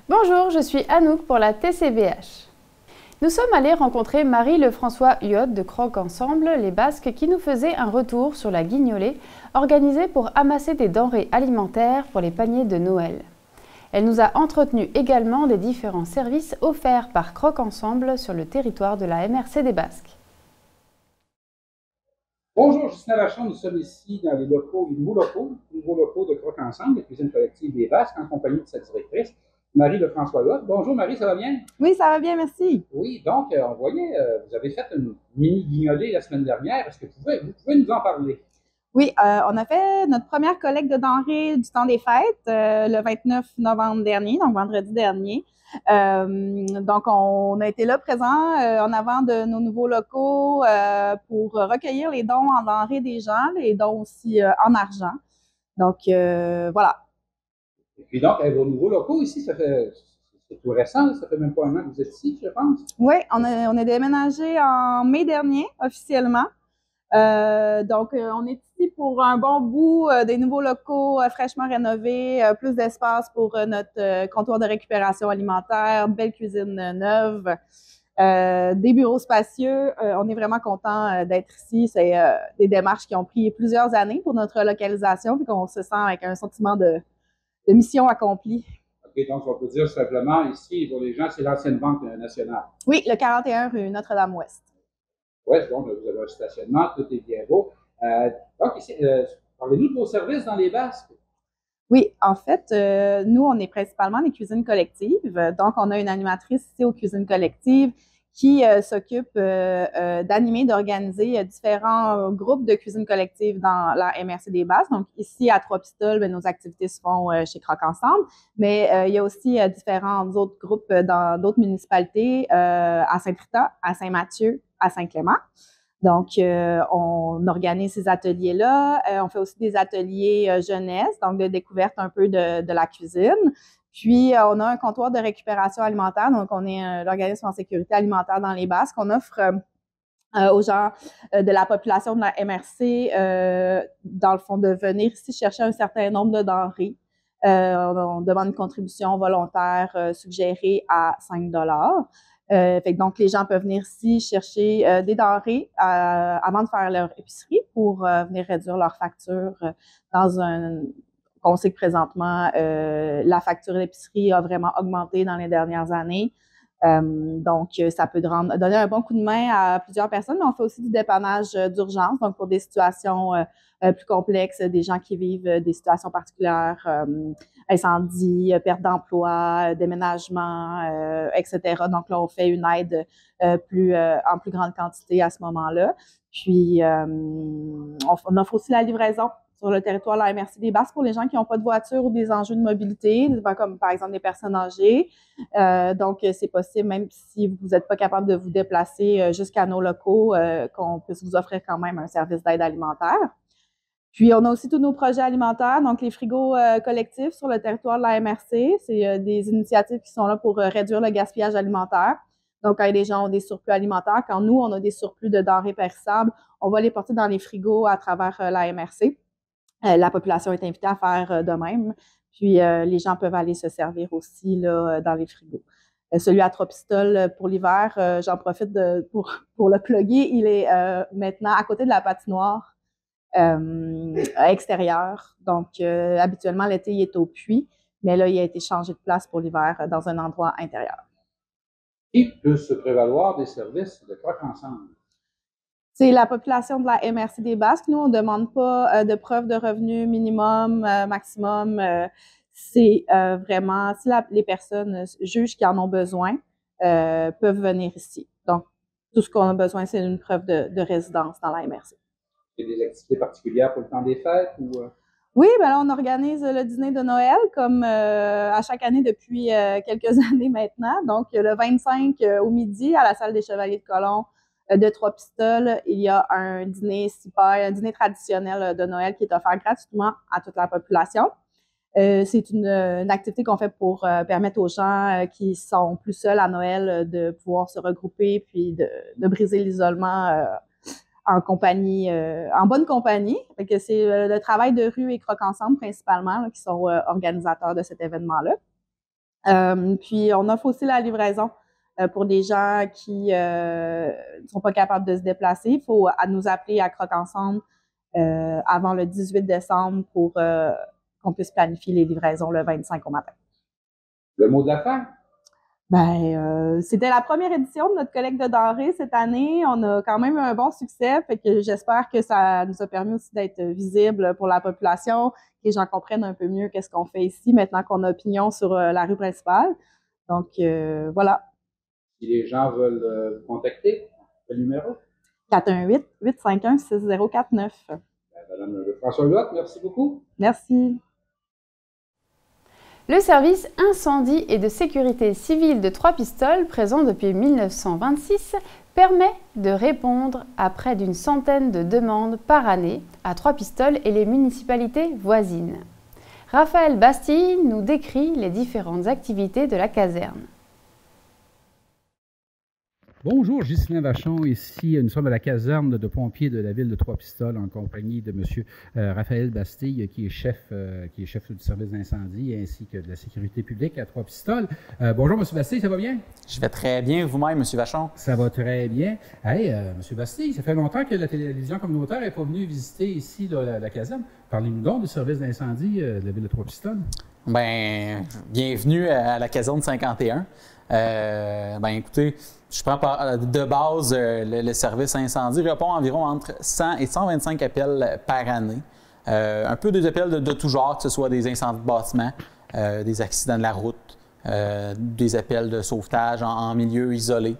Bonjour, je suis Anouk pour la TCBH. Nous sommes allés rencontrer Marie-Lefrançois Huot de Croque Ensemble, les Basques, qui nous faisait un retour sur la Guignolée, organisée pour amasser des denrées alimentaires pour les paniers de Noël. Elle nous a entretenu également des différents services offerts par Croque Ensemble sur le territoire de la MRC des Basques. Bonjour, Justin Vachon, nous sommes ici dans les nouveaux locaux de Croque Ensemble, la cuisine collective des Basques, en compagnie de sa directrice, Marie-Lefrançois Huot. Bonjour Marie, ça va bien? Oui, ça va bien, merci. Oui, donc on voyait, vous avez fait une mini guignolée la semaine dernière. Est-ce que vous pouvez nous en parler? Oui, on a fait notre première collecte de denrées du temps des fêtes le 29 novembre dernier, donc vendredi dernier. Donc, on a été là présent en avant de nos nouveaux locaux pour recueillir les dons en denrées des gens, les dons aussi en argent. Donc, voilà. Et puis donc, vos nouveaux locaux ici, c'est tout récent, ça fait même pas un an que vous êtes ici, je pense. Oui, on a déménagé en mai dernier, officiellement. On est ici pour un bon bout, des nouveaux locaux fraîchement rénovés, plus d'espace pour notre comptoir de récupération alimentaire, belle cuisine neuve, des bureaux spacieux. On est vraiment content d'être ici. C'est des démarches qui ont pris plusieurs années pour notre localisation, puis qu'on se sent avec un sentiment de mission accomplie. OK, donc on peut dire simplement ici, pour les gens, c'est l'ancienne Banque nationale. Oui, le 41 rue Notre-Dame-Ouest. Oui, donc vous avez un stationnement, tout est bien beau. Donc ici, parlez-nous de vos services dans les Basques. Oui, en fait, nous, on est principalement des cuisines collectives. Donc, on a une animatrice ici aux cuisines collectives qui s'occupe d'animer, d'organiser différents groupes de cuisine collective dans la MRC des Basques. Donc, ici, à Trois-Pistoles, nos activités se font chez Croque Ensemble, mais il y a aussi différents autres groupes dans d'autres municipalités, à Saint-Rita, à Saint-Mathieu, à Saint-Clément. Donc, on organise ces ateliers-là. On fait aussi des ateliers jeunesse, donc de découverte un peu de la cuisine. Puis, on a un comptoir de récupération alimentaire. Donc, on est l'organisme en sécurité alimentaire dans les Basques. On offre aux gens de la population de la MRC, dans le fond, de venir ici chercher un certain nombre de denrées. On demande une contribution volontaire suggérée à 5 donc, les gens peuvent venir ici chercher des denrées avant de faire leur épicerie pour venir réduire leur facture dans un... On sait que présentement, la facture d'épicerie a vraiment augmenté dans les dernières années. Donc, ça peut donner un bon coup de main à plusieurs personnes, mais on fait aussi du dépannage d'urgence, donc pour des situations plus complexes, des gens qui vivent des situations particulières, incendie, perte d'emploi, déménagement, etc. Donc là, on fait une aide en plus grande quantité à ce moment-là. Puis, on offre aussi la livraison sur le territoire de la MRC des Basques pour les gens qui n'ont pas de voiture ou des enjeux de mobilité, comme par exemple des personnes âgées. Donc, c'est possible, même si vous n'êtes pas capable de vous déplacer jusqu'à nos locaux, qu'on puisse vous offrir quand même un service d'aide alimentaire. Puis, on a aussi tous nos projets alimentaires, donc les frigos collectifs sur le territoire de la MRC. C'est des initiatives qui sont là pour réduire le gaspillage alimentaire. Donc, quand les gens ont des surplus alimentaires, quand nous, on a des surplus de denrées périssables, on va les porter dans les frigos à travers la MRC. La population est invitée à faire de même. Puis, les gens peuvent aller se servir aussi là, dans les frigos. Celui à Trois-Pistoles pour l'hiver, j'en profite pour le plugger. Il est maintenant à côté de la patinoire extérieure. Donc, habituellement, l'été, il est au puits, mais là, il a été changé de place pour l'hiver dans un endroit intérieur. Qui peut se prévaloir des services de Croque Ensemble? C'est la population de la MRC des Basques. Nous, on ne demande pas de preuve de revenu minimum, maximum. C'est vraiment, si les personnes jugent qu'ils en ont besoin, peuvent venir ici. Donc, tout ce qu'on a besoin, c'est une preuve de résidence dans la MRC. Il y a des activités particulières pour le temps des fêtes ou... Oui, ben là, on organise le dîner de Noël comme à chaque année depuis quelques années maintenant. Donc, le 25 au midi à la salle des Chevaliers de Colomb de Trois-Pistoles, il y a un dîner un dîner traditionnel de Noël qui est offert gratuitement à toute la population. C'est une activité qu'on fait pour permettre aux gens qui sont plus seuls à Noël de pouvoir se regrouper puis de briser l'isolement en compagnie, en bonne compagnie. Fait que c'est le travail de rue et Croque Ensemble principalement là, qui sont organisateurs de cet événement-là. Puis, on offre aussi la livraison pour des gens qui ne sont pas capables de se déplacer. Il faut nous appeler à Croque Ensemble avant le 18 décembre pour qu'on puisse planifier les livraisons le 25 au matin. Le mot de la fin? C'était la première édition de notre collecte de denrées cette année. On a quand même eu un bon succès, fait que j'espère que ça nous a permis aussi d'être visible pour la population, que les gens comprennent un peu mieux qu'est-ce qu'on fait ici maintenant qu'on a pignon sur la rue principale. Donc, voilà. Si les gens veulent vous contacter, quel numéro? 418-851-6049. Madame François Huot, merci beaucoup. Merci. Le service incendie et de sécurité civile de Trois-Pistoles, présent depuis 1926, permet de répondre à près d'une centaine de demandes par année à Trois-Pistoles et les municipalités voisines. Raphaël Bastille nous décrit les différentes activités de la caserne. Bonjour, Ghislain Vachon, ici nous sommes à la caserne de pompiers de la ville de Trois-Pistoles en compagnie de M. Raphaël Bastille qui est chef du service d'incendie ainsi que de la sécurité publique à Trois-Pistoles. Bonjour M. Bastille, ça va bien? Je vais très bien, vous-même M. Vachon. Ça va très bien. Hey, M. Bastille, ça fait longtemps que la télévision communautaire n'est pas venue visiter ici la caserne. Parlez-nous donc du service d'incendie de la ville de Trois-Pistoles. Bien, bienvenue à la caserne 51. Écoutez, je prends de base le service incendie répond à environ entre 100 et 125 appels par année. Un peu des appels de tout genre, que ce soit des incendies de bâtiments, des accidents de la route, des appels de sauvetage en milieu isolé.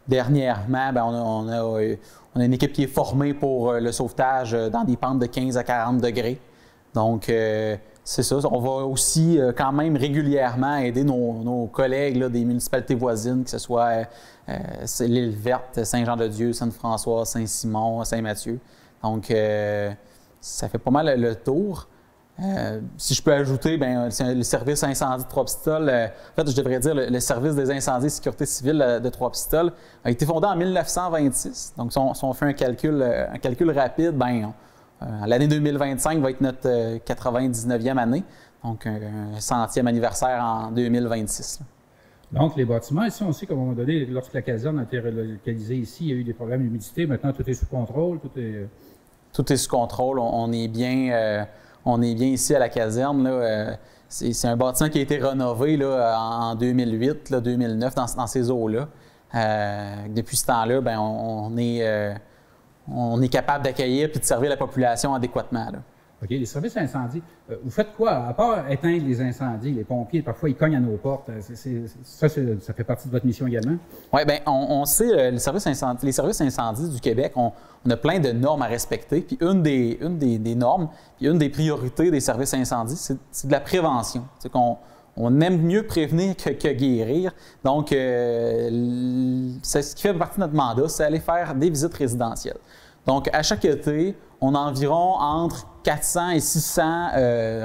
Dernièrement, on a une équipe qui est formée pour le sauvetage dans des pentes de 15 à 40 degrés. Donc, c'est ça. On va aussi quand même régulièrement aider nos collègues là, des municipalités voisines, que ce soit l'Île Verte, Saint-Jean-de-Dieu, Sainte-Françoise, Saint-Simon, Saint-Mathieu. Donc, ça fait pas mal le tour. Si je peux ajouter, le service incendie de Trois-Pistoles, en fait, je devrais dire le service des incendies et sécurité civile de Trois-Pistoles a été fondé en 1926. Donc, si on fait un calcul rapide, l'année 2025 va être notre 99e année, donc un 100e anniversaire en 2026. Donc, les bâtiments, ici, on sait qu'à un moment donné, lorsque la caserne a été relocalisée ici, il y a eu des problèmes d'humidité. Maintenant, tout est sous contrôle, Tout est sous contrôle. On est bien ici à la caserne. Là. C'est un bâtiment qui a été rénové là, en 2008, 2009, dans ces eaux-là. Depuis ce temps-là, on est capable d'accueillir et de servir la population adéquatement. Là. OK. Les services incendie, vous faites quoi? À part éteindre les incendies, les pompiers, parfois, ils cognent à nos portes. Ça fait partie de votre mission également? Oui, on sait, les services incendies du Québec, on a plein de normes à respecter. Puis une des normes, puis une des priorités des services incendies, c'est de la prévention. C'est qu'on aime mieux prévenir que guérir. Donc, c'est ce qui fait partie de notre mandat, c'est aller faire des visites résidentielles. Donc, à chaque été, on a environ entre 400 et 600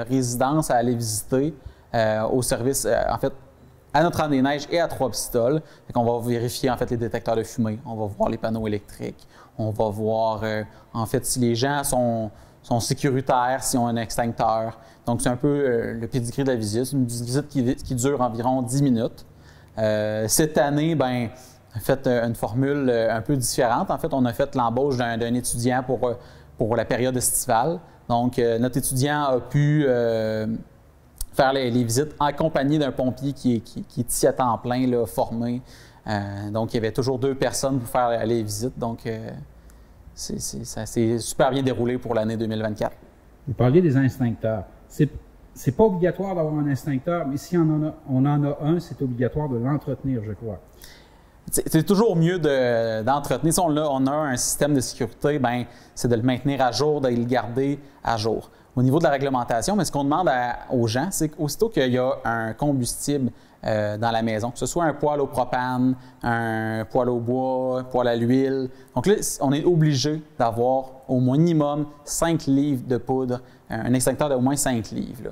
résidences à aller visiter au service, à Notre-Dame-des-Neiges et à Trois-Pistoles. On va vérifier en fait les détecteurs de fumée, on va voir les panneaux électriques, on va voir si les gens sont sécuritaires, s'ils ont un extincteur. Donc, c'est un peu le pédigree de la visite. C'est une visite qui dure environ 10 minutes. Cette année, on a fait une formule un peu différente. En fait, on a fait l'embauche d'un étudiant pour la période estivale. Donc, notre étudiant a pu faire les visites en compagnie d'un pompier qui est ici à temps plein, là, formé. Donc, il y avait toujours 2 personnes pour faire les visites. Donc, ça s'est super bien déroulé pour l'année 2024. Vous parliez des instincteurs. C'est pas obligatoire d'avoir un instincteur, mais si on en a un, c'est obligatoire de l'entretenir, je crois. C'est toujours mieux d'entretenir. Si on a un système de sécurité, c'est de le maintenir à jour, de le garder à jour. Au niveau de la réglementation, ce qu'on demande aux gens, c'est qu'aussitôt qu'il y a un combustible dans la maison, que ce soit un poêle au propane, un poêle au bois, un poêle à l'huile, donc là, on est obligé d'avoir au minimum 5 livres de poudre, un extincteur d'au moins 5 livres. Là.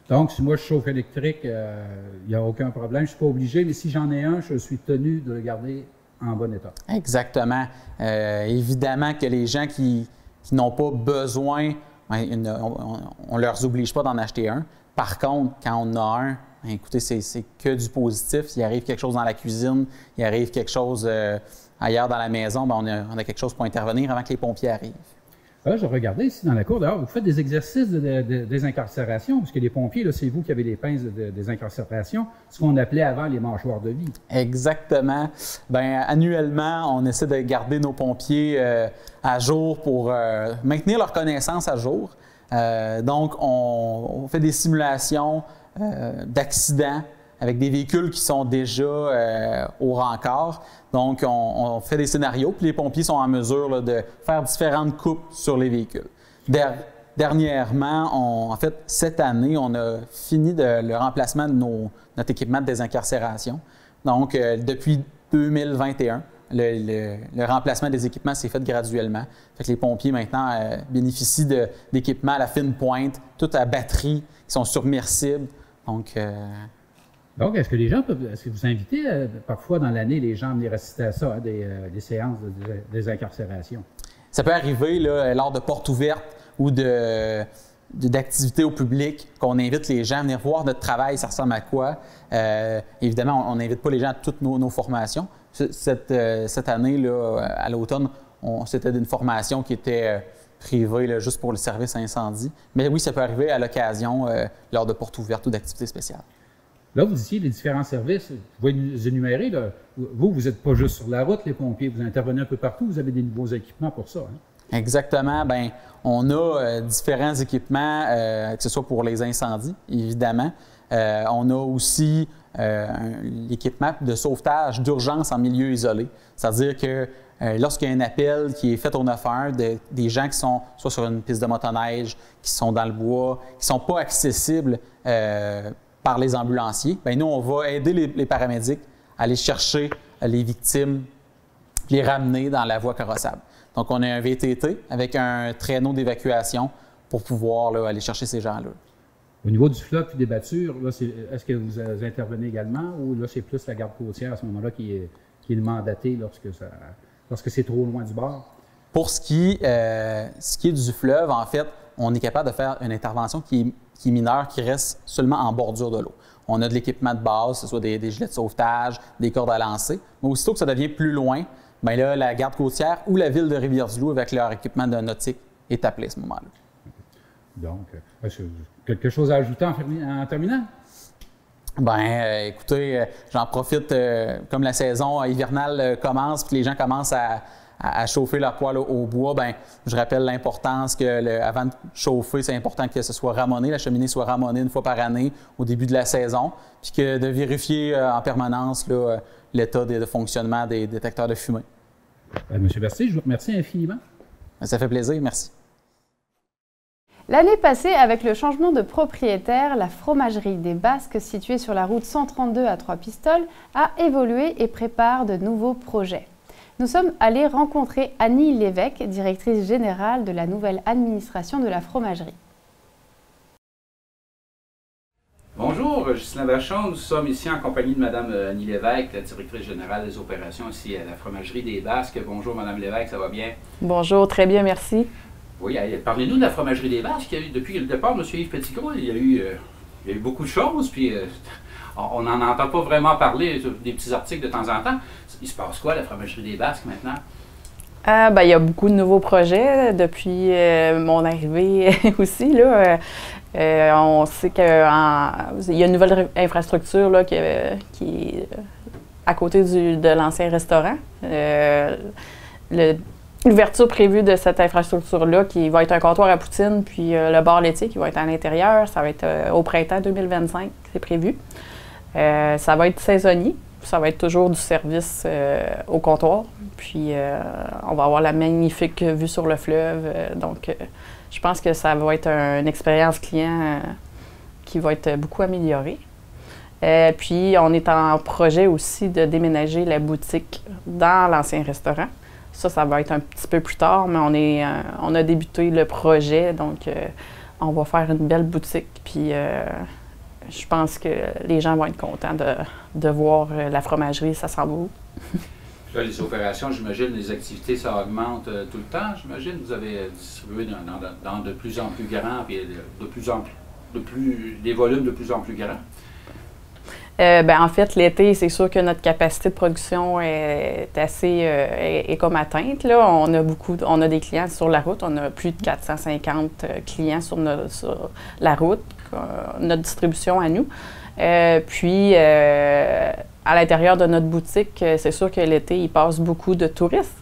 Donc, si moi je chauffe électrique, il n'y a aucun problème, je ne suis pas obligé, mais si j'en ai un, je suis tenu de le garder en bon état. Exactement. Évidemment que les gens qui n'ont pas besoin, on ne leur oblige pas d'en acheter un, Par contre, quand on en a un, ben, écoutez, c'est que du positif. Il arrive quelque chose dans la cuisine, il arrive quelque chose ailleurs dans la maison, ben on a quelque chose pour intervenir avant que les pompiers arrivent. Là, je regardais ici dans la cour, d'ailleurs, vous faites des exercices de désincarcération, parce que les pompiers, là, c'est vous qui avez les pinces de désincarcération, ce qu'on appelait avant les mâchoires de vie. Exactement. Bien, annuellement, on essaie de garder nos pompiers à jour pour maintenir leur connaissance à jour. Donc, on fait des simulations d'accidents avec des véhicules qui sont déjà au rencard. Donc, on fait des scénarios, puis les pompiers sont en mesure là, de faire différentes coupes sur les véhicules. Dernièrement, en fait, cette année, on a fini le remplacement de notre équipement de désincarcération. Donc, depuis 2021, le remplacement des équipements s'est fait graduellement. Fait que les pompiers, maintenant, bénéficient d'équipements à la fine pointe, tout à batterie, qui sont submersibles. Donc, est-ce que les gens peuvent, est-ce que vous invitez parfois dans l'année les gens à venir assister à ça, des séances de désincarcération? Ça peut arriver là, lors de portes ouvertes ou d'activités au public qu'on invite les gens à venir voir notre travail, ça ressemble à quoi. Évidemment, on n'invite pas les gens à toutes nos formations. Cette année, là, à l'automne, c'était une formation qui était privée là, juste pour le service incendie. Mais oui, ça peut arriver à l'occasion lors de portes ouvertes ou d'activités spéciales. Là, vous disiez les différents services, vous pouvez nous énumérer. Là. Vous n'êtes pas juste sur la route, les pompiers, vous intervenez un peu partout, vous avez des nouveaux équipements pour ça. Hein? Exactement. Bien, on a différents équipements, que ce soit pour les incendies, évidemment. On a aussi l'équipement de sauvetage d'urgence en milieu isolé. C'est-à-dire que lorsqu'il y a un appel qui est fait au 911 des gens qui sont soit sur une piste de motoneige, qui sont dans le bois, qui ne sont pas accessibles par les ambulanciers, bien, nous, on va aider les paramédics à aller chercher les victimes, les ramener dans la voie carrossable. Donc, on a un VTT avec un traîneau d'évacuation pour pouvoir là, aller chercher ces gens-là. Au niveau du fleuve et des battures, est-ce que vous intervenez également ou là, c'est plus la garde côtière à ce moment-là qui est mandatée lorsque c'est trop loin du bord? Pour ce qui est du fleuve, en fait, on est capable de faire une intervention qui est mineure, qui reste seulement en bordure de l'eau. On a de l'équipement de base, que ce soit des gilets de sauvetage, des cordes à lancer. Mais aussitôt que ça devient plus loin, bien là, la garde côtière ou la ville de Rivière-du-Loup, avec leur équipement de nautique, est appelée à ce moment-là. Donc, quelque chose à ajouter en terminant? Bien, écoutez, j'en profite, comme la saison hivernale commence, puis les gens commencent à chauffer leur poêle au bois, bien, je rappelle l'importance que avant de chauffer, c'est important que ce soit ramoné, la cheminée soit ramonée une fois par année au début de la saison, puis que de vérifier en permanence l'état de fonctionnement des détecteurs de fumée. Monsieur Bastille, je vous remercie infiniment. Ça fait plaisir, merci. L'année passée, avec le changement de propriétaire, la fromagerie des Basques, située sur la route 132 à Trois-Pistoles, a évolué et prépare de nouveaux projets. Nous sommes allés rencontrer Annie Lévesque, directrice générale de la nouvelle administration de la fromagerie. Bonjour, Ghislain Vachon. Nous sommes ici en compagnie de Mme Annie Lévesque, la directrice générale des opérations ici à la fromagerie des Basques. Bonjour, Mme Lévesque, ça va bien? Bonjour, très bien, merci. Oui, parlez-nous de la fromagerie des Basques. Depuis le départ de M. Yves Petitcroix, il y a eu beaucoup de choses, puis on n'en entend pas vraiment parler, des petits articles de temps en temps. Il se passe quoi, la fromagerie des Basques, maintenant? Il y a beaucoup de nouveaux projets depuis mon arrivée aussi. Là, on sait qu'il y a une nouvelle infrastructure là, qui est à côté de l'ancien restaurant. L'ouverture prévue de cette infrastructure-là, qui va être un comptoir à poutine, puis le bar laitier qui va être à l'intérieur, ça va être au printemps 2025, c'est prévu. Ça va être saisonnier, ça va être toujours du service au comptoir, puis on va avoir la magnifique vue sur le fleuve, donc je pense que ça va être une expérience client qui va être beaucoup améliorée. Puis on est en projet aussi de déménager la boutique dans l'ancien restaurant. Ça va être un petit peu plus tard, mais on a débuté le projet, donc on va faire une belle boutique. Puis je pense que les gens vont être contents de voir la fromagerie, ça sent beau. Là, les opérations, j'imagine, les activités, ça augmente tout le temps, j'imagine. Vous avez distribué dans de plus en plus grand et de plus en plus des volumes de plus en plus grands? En fait, l'été, c'est sûr que notre capacité de production est assez est comme atteinte. Là. On a des clients sur la route. On a plus de 450 clients sur la route, notre distribution à nous. À l'intérieur de notre boutique, c'est sûr que l'été, il passe beaucoup de touristes.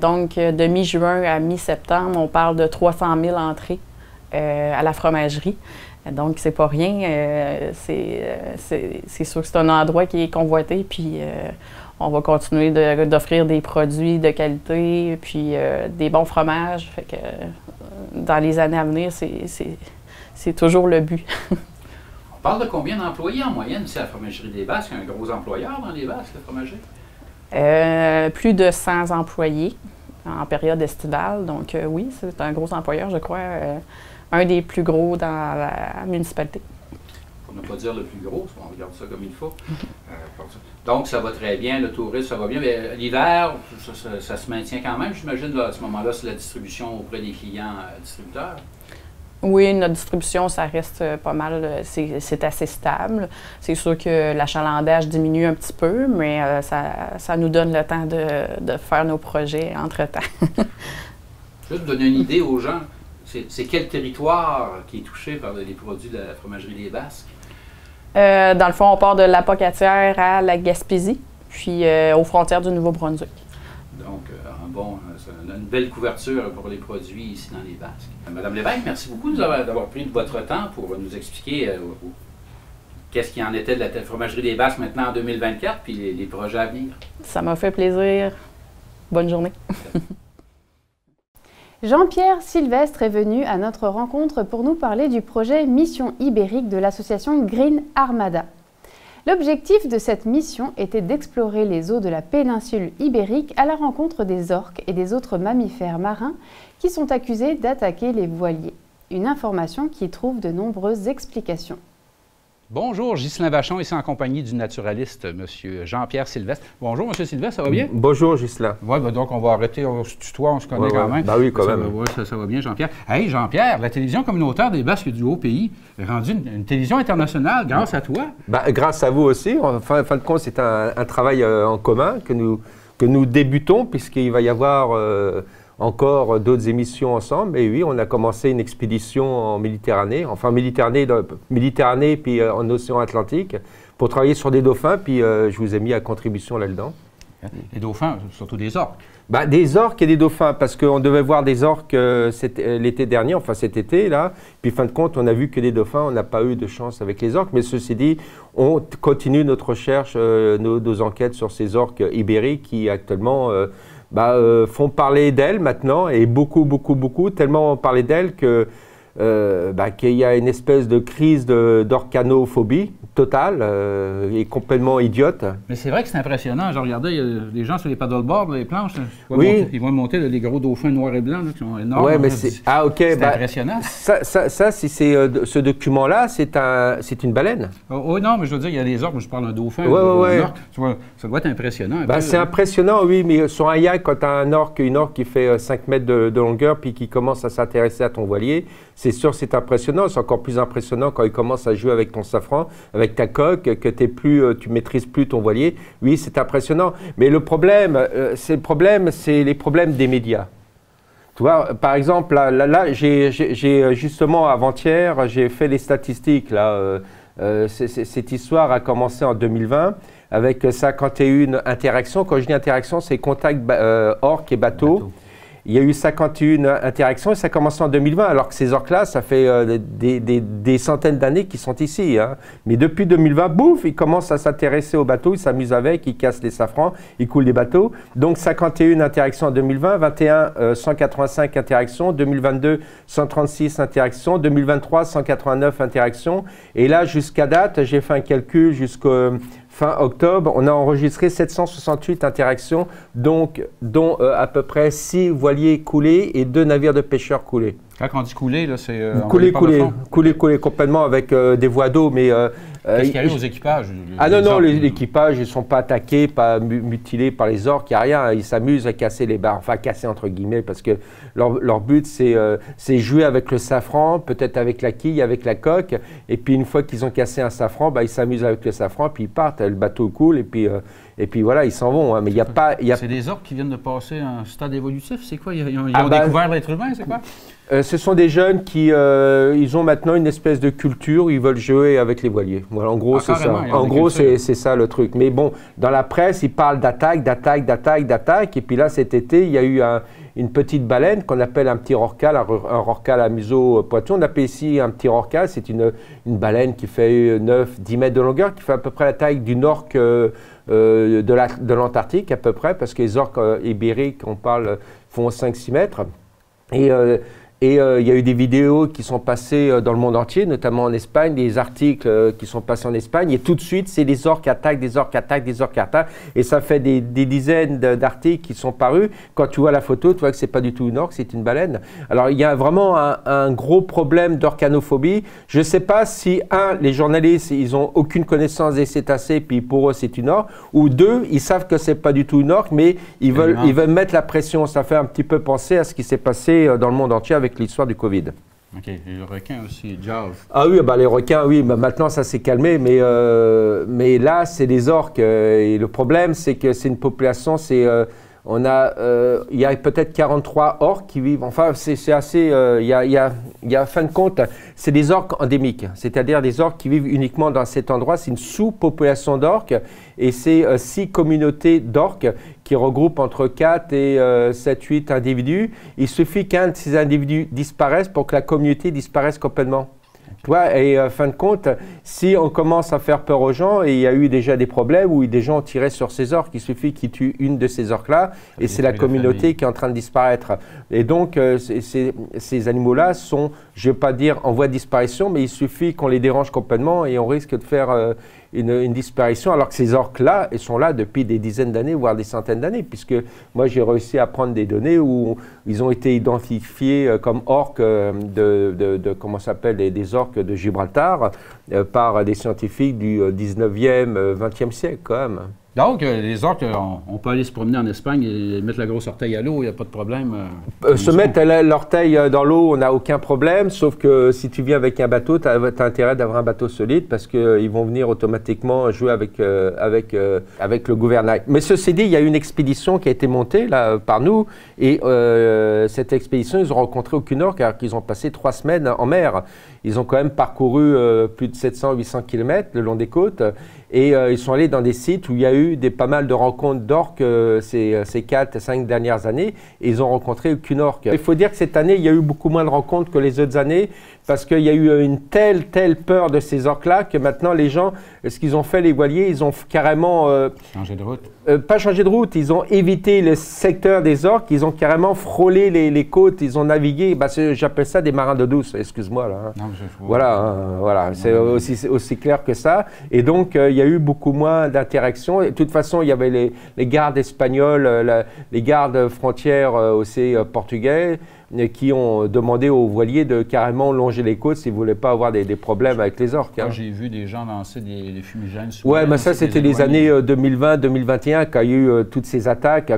Donc, de mi-juin à mi-septembre, on parle de 300 000 entrées à la fromagerie. Donc, c'est pas rien. C'est sûr que c'est un endroit qui est convoité, puis on va continuer d'offrir des produits de qualité, puis des bons fromages. Fait que dans les années à venir, c'est toujours le but. On parle de combien d'employés en moyenne ici à la Fromagerie des Basques? Un gros employeur dans les Basques, la fromagerie? Plus de 100 employés en période estivale. Donc, oui, c'est un gros employeur, je crois. Un des plus gros dans la municipalité. Pour ne pas dire le plus gros, on regarde ça comme il faut. Donc, ça va très bien, le tourisme, ça va bien. Mais l'hiver, ça se maintient quand même, j'imagine, à ce moment-là, c'est la distribution auprès des clients distributeurs. Oui, notre distribution, ça reste pas mal, c'est assez stable. C'est sûr que l'achalandage diminue un petit peu, mais ça nous donne le temps de faire nos projets entre-temps. Juste donner une idée aux gens. C'est quel territoire qui est touché par les produits de la Fromagerie des Basques? Dans le fond, on part de l'Apocatière à la Gaspésie, puis aux frontières du Nouveau-Brunswick. Donc, une belle couverture pour les produits ici dans les Basques. Madame Lévesque, merci beaucoup d'avoir pris de votre temps pour nous expliquer qu'est-ce qu'il en était de la Fromagerie des Basques maintenant en 2024, puis les projets à venir. Ça m'a fait plaisir. Bonne journée. Jean-Pierre Sylvestre est venu à notre rencontre pour nous parler du projet Mission Ibérique de l'association Green Armada. L'objectif de cette mission était d'explorer les eaux de la péninsule ibérique à la rencontre des orques et des autres mammifères marins qui sont accusés d'attaquer les voiliers. Une information qui trouve de nombreuses explications. Bonjour, Ghislain Vachon, ici en compagnie du naturaliste, M. Jean-Pierre Sylvestre. Bonjour, M. Sylvestre, ça va bien? Bonjour, Ghislain. Oui, donc on va arrêter, on se tutoie, on se connaît quand même. Ben oui, quand même. Ça va bien, Jean-Pierre. Hey, Jean-Pierre, la télévision communautaire des Basques du Haut-Pays est rendue une télévision internationale grâce à toi. Ben, grâce à vous aussi. En fin de compte, c'est un travail en commun que nous débutons, puisqu'il va y avoir encore d'autres émissions ensemble. Et oui, on a commencé une expédition en Méditerranée, Méditerranée puis en océan Atlantique, pour travailler sur des dauphins, puis je vous ai mis à contribution là-dedans. Les dauphins, surtout des orques. Des orques et des dauphins, parce qu'on devait voir des orques l'été dernier, enfin cet été, là. Puis fin de compte, on a vu que des dauphins, on n'a pas eu de chance avec les orques. Mais ceci dit, on continue notre recherche, nos enquêtes sur ces orques ibériques qui actuellement font parler d'elles maintenant, et beaucoup, tellement parler d'elles que qu'il y a une espèce de crise d'orcanophobie totale et complètement idiote. Mais c'est vrai que c'est impressionnant. Je regardais, il y a des gens sur les paddleboards, les planches, ils vont monter les gros dauphins noirs et blancs là, qui sont énormes. Ouais, mais c'est impressionnant. Ce document-là, c'est une baleine. Oui, non, mais je veux dire, il y a des orques, je parle d'un dauphin. Ça doit être impressionnant. C'est impressionnant, oui, mais sur un yacht, quand tu as une orque qui fait 5 mètres de longueur, puis qui commence à s'intéresser à ton voilier, c'est sûr, c'est impressionnant. C'est encore plus impressionnant quand il commence à jouer avec ton safran, avec ta coque, que tu maîtrises plus ton voilier. Oui, c'est impressionnant. Mais le problème, c'est les problèmes des médias. Tu vois, par exemple, là j'ai justement avant-hier, j'ai fait les statistiques. Là, cette histoire a commencé en 2020 avec 51 interactions. Quand je dis interactions, c'est contact orques et bateaux. Il y a eu 51 interactions et ça a commencé en 2020, alors que ces orques-là, ça fait des centaines d'années qu'ils sont ici. Hein. Mais depuis 2020, bouf, ils commencent à s'intéresser aux bateaux, ils s'amusent avec, ils cassent les safrans, ils coulent des bateaux. Donc 51 interactions en 2020, 21, 185 interactions, 2022, 136 interactions, 2023, 189 interactions. Et là, jusqu'à date, j'ai fait un calcul jusqu'au fin octobre, on a enregistré 768 interactions, dont à peu près 6 voiliers coulés et 2 navires de pêcheurs coulés. Quand on dit couler, là, c'est... couler complètement avec des voies d'eau, mais... Qu'est-ce qu'il y a eu aux équipages? L'équipage, ils ne sont pas attaqués, pas mutilés par les orques, il n'y a rien. Ils s'amusent à casser les barres, enfin casser entre guillemets, parce que leur but, c'est jouer avec le safran, peut-être avec la quille, avec la coque, et puis une fois qu'ils ont cassé un safran, ils s'amusent avec le safran, puis ils partent, le bateau coule, et puis voilà, ils s'en vont. Hein. Mais il n'y a pas... C'est des orques qui viennent de passer un stade évolutif, c'est quoi? Ils ont découvert l'être humain, c'est quoi? Ce sont des jeunes qui ils ont maintenant une espèce de culture, ils veulent jouer avec les voiliers. Voilà, en gros, c'est ça. En gros, c'est ça le truc. Mais bon, dans la presse, ils parlent d'attaque, et puis là, cet été, il y a eu une petite baleine qu'on appelle un petit rorqual, un rorqual à museau pointu. On appelle ici un petit rorqual, c'est une baleine qui fait 9-10 mètres de longueur, qui fait à peu près la taille d'une orque de l'Antarctique, à peu près, parce que les orques ibériques, on parle, font 5-6 mètres. Et il y a eu des vidéos qui sont passées dans le monde entier, notamment en Espagne, des articles qui sont passés en Espagne. Et tout de suite, c'est des orques attaquent, des orques attaquent, des orques attaquent. Et ça fait des dizaines d'articles qui sont parus. Quand tu vois la photo, tu vois que ce n'est pas du tout une orque, c'est une baleine. Alors, il y a vraiment un gros problème d'orcanophobie. Je ne sais pas si, les journalistes, ils n'ont aucune connaissance des cétacés, puis pour eux, c'est une orque. Ou deux, ils savent que ce n'est pas du tout une orque, mais ils veulent mettre la pression. Ça fait un petit peu penser à ce qui s'est passé dans le monde entier avec l'histoire du Covid. OK. Et le requin aussi, Jaws. Ah oui, les requins, oui. Maintenant, ça s'est calmé, mais là, c'est des orques. Et le problème, c'est que c'est une population, il y a peut-être 43 orques qui vivent. Enfin, c'est assez... il y a, fin de compte, c'est des orques endémiques, c'est-à-dire des orques qui vivent uniquement dans cet endroit. C'est une sous-population d'orques et c'est 6 communautés d'orques qui regroupent entre 4 et 7-8 individus. Il suffit qu'un de ces individus disparaisse pour que la communauté disparaisse complètement. Tu vois, et fin de compte, si on commence à faire peur aux gens, et il y a eu déjà des problèmes où des gens ont tiré sur ces orques, il suffit qu'ils tuent une de ces orques-là, et c'est la communauté qui est en train de disparaître. Et donc, ces animaux-là sont, je ne vais pas dire en voie de disparition, mais il suffit qu'on les dérange complètement et on risque de faire une disparition, alors que ces orques-là, ils sont là depuis des dizaines d'années, voire des centaines d'années, puisque moi, j'ai réussi à prendre des données où ils ont été identifiés comme orques comment ça s'appelle, des orques de Gibraltar par des scientifiques du 19e, 20e siècle, quand même. Donc, les orques, on peut aller se promener en Espagne et mettre la grosse orteille à l'eau, il n'y a pas de problème. Se mettre l'orteille dans l'eau, on n'a aucun problème, sauf que si tu viens avec un bateau, tu as intérêt d'avoir un bateau solide parce qu'ils vont venir automatiquement jouer avec le gouvernail. Mais ceci dit, il y a une expédition qui a été montée là, par nous et cette expédition, ils n'ont rencontré aucune orque alors qu'ils ont passé 3 semaines en mer. Ils ont quand même parcouru plus de 700-800 km le long des côtes et ils sont allés dans des sites où il y a eu pas mal de rencontres d'orques ces 4-5 dernières années et ils ont rencontré aucune orque. Il faut dire que cette année, il y a eu beaucoup moins de rencontres que les autres années parce qu'il y a eu une telle peur de ces orques-là que maintenant les gens, ce qu'ils ont fait les voiliers, ils ont carrément... changé de route. Pas changé de route, ils ont évité le secteur des orques, ils ont carrément frôlé les côtes, ils ont navigué. J'appelle ça des marins d'eau douce, excuse-moi là. Hein. Non, voilà, c'est aussi clair que ça. Et donc, il y a eu beaucoup moins d'interactions. De toute façon, il y avait les gardes espagnols, les gardes frontières aussi portugais, qui ont demandé aux voiliers de carrément longer les côtes s'ils ne voulaient pas avoir des problèmes avec les orques. Hein. J'ai vu des gens lancer des fumigènes. Ouais, mais ça, c'était les années 2020-2021, quand il y a eu toutes ces attaques,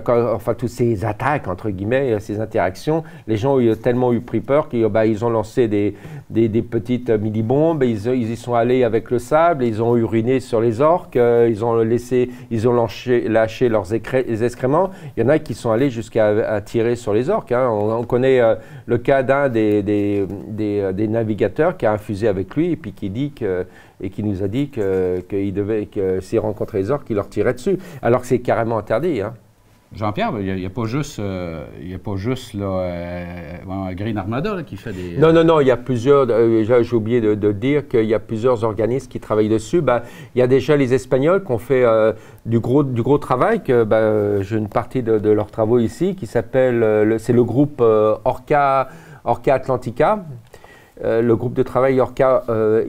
entre guillemets, ces interactions. Les gens ont tellement eu peur qu'ils ont lancé des petites mini-bombes, ils y sont allés avec le sable, ils ont uriné sur les orques, ils ont lâché leurs excréments. Il y en a qui sont allés jusqu'à tirer sur les orques. Hein. On connaît le cas d'un des navigateurs qui a infusé avec lui et puis qui nous a dit que s'il rencontrait les orques, il leur tirait dessus, alors que c'est carrément interdit. Hein. Jean-Pierre, il n'y a pas juste, Green Armada là, qui fait des... Non, il y a plusieurs, j'ai oublié de dire qu'il y a plusieurs organismes qui travaillent dessus. Il y a déjà les Espagnols qui ont fait du gros travail, j'ai une partie de leurs travaux ici, qui s'appelle, c'est le groupe Orca Atlantica, le groupe de travail Orca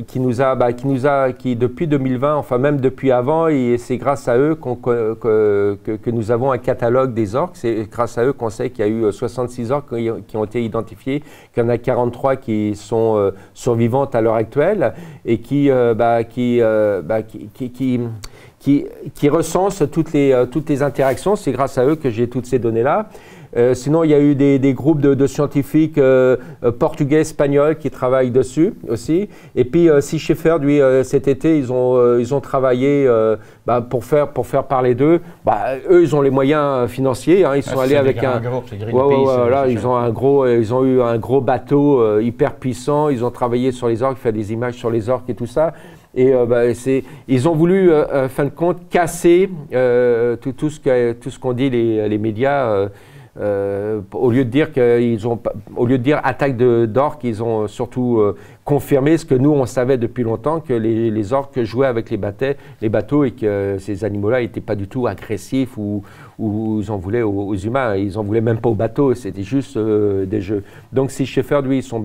qui depuis 2020, enfin même depuis avant, et c'est grâce à eux que nous avons un catalogue des orques. C'est grâce à eux qu'on sait qu'il y a eu 66 orques qui ont été identifiés, qu'il y en a 43 qui sont survivantes à l'heure actuelle et qui recensent toutes les interactions. C'est grâce à eux que j'ai toutes ces données-là. Sinon, il y a eu des groupes de scientifiques portugais, espagnols qui travaillent dessus aussi. Et puis, Sea Shepherd, lui, cet été, ils ont travaillé pour faire parler d'eux. Eux, ils ont les moyens financiers. Hein, ils sont allés avec un groupe, ils ont eu un gros bateau hyper puissant. Ils ont travaillé sur les orques, fait des images sur les orques et tout ça. Et ils ont voulu, fin de compte, casser tout ce qu'ont dit les médias. Au lieu de dire attaque d'orques, ils ont surtout confirmé ce que nous on savait depuis longtemps, que les orques jouaient avec les bateaux et que ces animaux-là n'étaient pas du tout agressifs ou ils en voulaient aux humains. Ils en voulaient même pas aux bateaux, c'était juste des jeux. Donc Sea Shepherd, lui, ils sont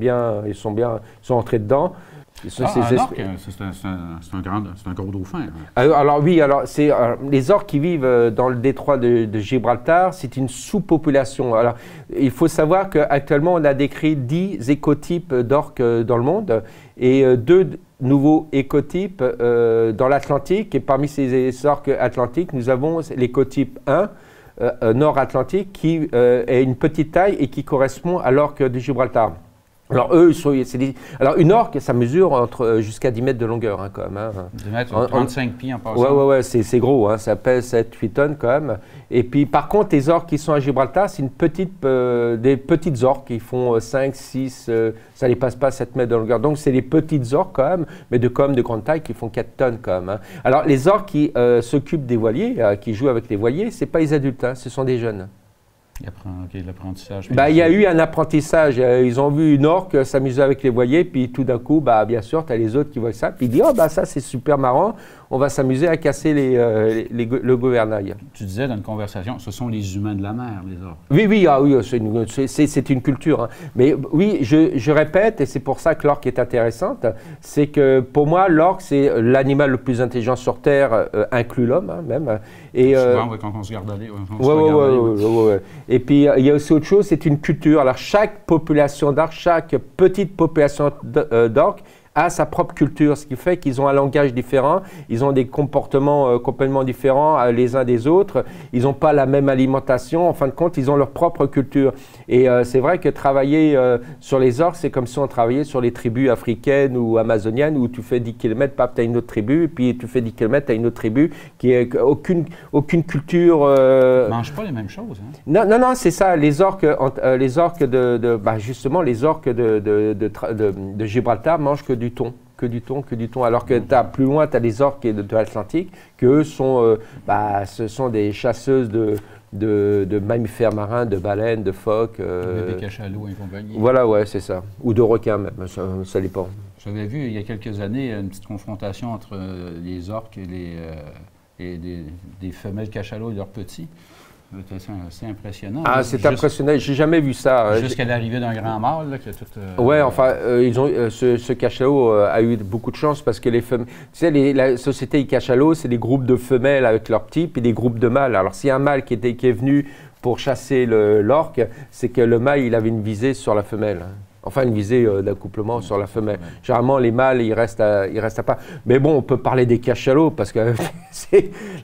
entrés dedans. Un orque, c'est un gros dauphin. Alors oui, les orques qui vivent dans le détroit de Gibraltar, c'est une sous-population. Alors il faut savoir qu'actuellement on a décrit 10 écotypes d'orques dans le monde et 2 nouveaux écotypes dans l'Atlantique. Et parmi ces orques atlantiques, nous avons l'écotype 1, nord-atlantique, qui est une petite taille et qui correspond à l'orque de Gibraltar. Alors eux, alors une orque, ça mesure jusqu'à 10 mètres de longueur, hein, quand même. Hein. 10 mètres, 35 pieds en passant. Ouais, c'est gros, hein, ça pèse 7-8 tonnes quand même. Et puis par contre, les orques qui sont à Gibraltar, c'est des petites orques qui font 5, 6, ça ne dépasse pas 7 mètres de longueur. Donc c'est des petites orques quand même, mais de grande taille qui font 4 tonnes quand même. Hein. Alors les orques qui s'occupent des voiliers, qui jouent avec les voiliers, ce n'est pas les adultes, hein, ce sont des jeunes. L'apprentissage. Il y a eu un apprentissage. Ils ont vu une orque s'amuser avec les voiliers, puis tout d'un coup, bien sûr, tu as les autres qui voient ça, puis ils disent « Oh, ça, c'est super marrant, on va s'amuser à casser le gouvernail. » Tu disais dans une conversation, ce sont les humains de la mer, les orques. Oui, c'est une culture. Hein. Mais oui, je répète, et c'est pour ça que l'orque est intéressante, c'est que pour moi, l'orque, c'est l'animal le plus intelligent sur Terre, inclus l'homme, hein, même. Et, souvent, quand on se garde aller. Et puis, il y a aussi autre chose, c'est une culture. Alors, chaque population d'orques, chaque petite population d'orques a sa propre culture, ce qui fait qu'ils ont un langage différent, ils ont des comportements complètement différents les uns des autres, ils n'ont pas la même alimentation, en fin de compte, ils ont leur propre culture. Et c'est vrai que travailler sur les orques, c'est comme si on travaillait sur les tribus africaines ou amazoniennes, où tu fais 10 km, tu as une autre tribu, puis tu fais 10 km, tu as une autre tribu, qui n'a aucune culture... Ils ne mangent pas les mêmes choses. Hein? Non, c'est ça, les orques justement, les orques de Gibraltar mangent que du thon. Alors que plus loin, tu as des orques de l'Atlantique, qu'eux ce sont des chasseuses de mammifères marins, de baleines, de phoques. Des cachalots et compagnie. Voilà, ouais, c'est ça. Ou de requins même, ça dépend. J'avais vu il y a quelques années une petite confrontation entre les orques et des femelles cachalots et leurs petits. C'est impressionnant. Ah, c'est impressionnant. J'ai jamais vu ça. Jusqu'à l'arrivée d'un grand mâle. Là, ce cachalot a eu beaucoup de chance parce que les femelles... Tu sais, la société cachalot, c'est des groupes de femelles avec leurs petits puis des groupes de mâles. Alors, s'il y a un mâle qui est venu pour chasser l'orque, c'est que le mâle, il avait une visée sur la femelle. Enfin, une visée d'accouplement sur la femelle. Généralement, les mâles, ils restent à part. Mais bon, on peut parler des cachalots, parce que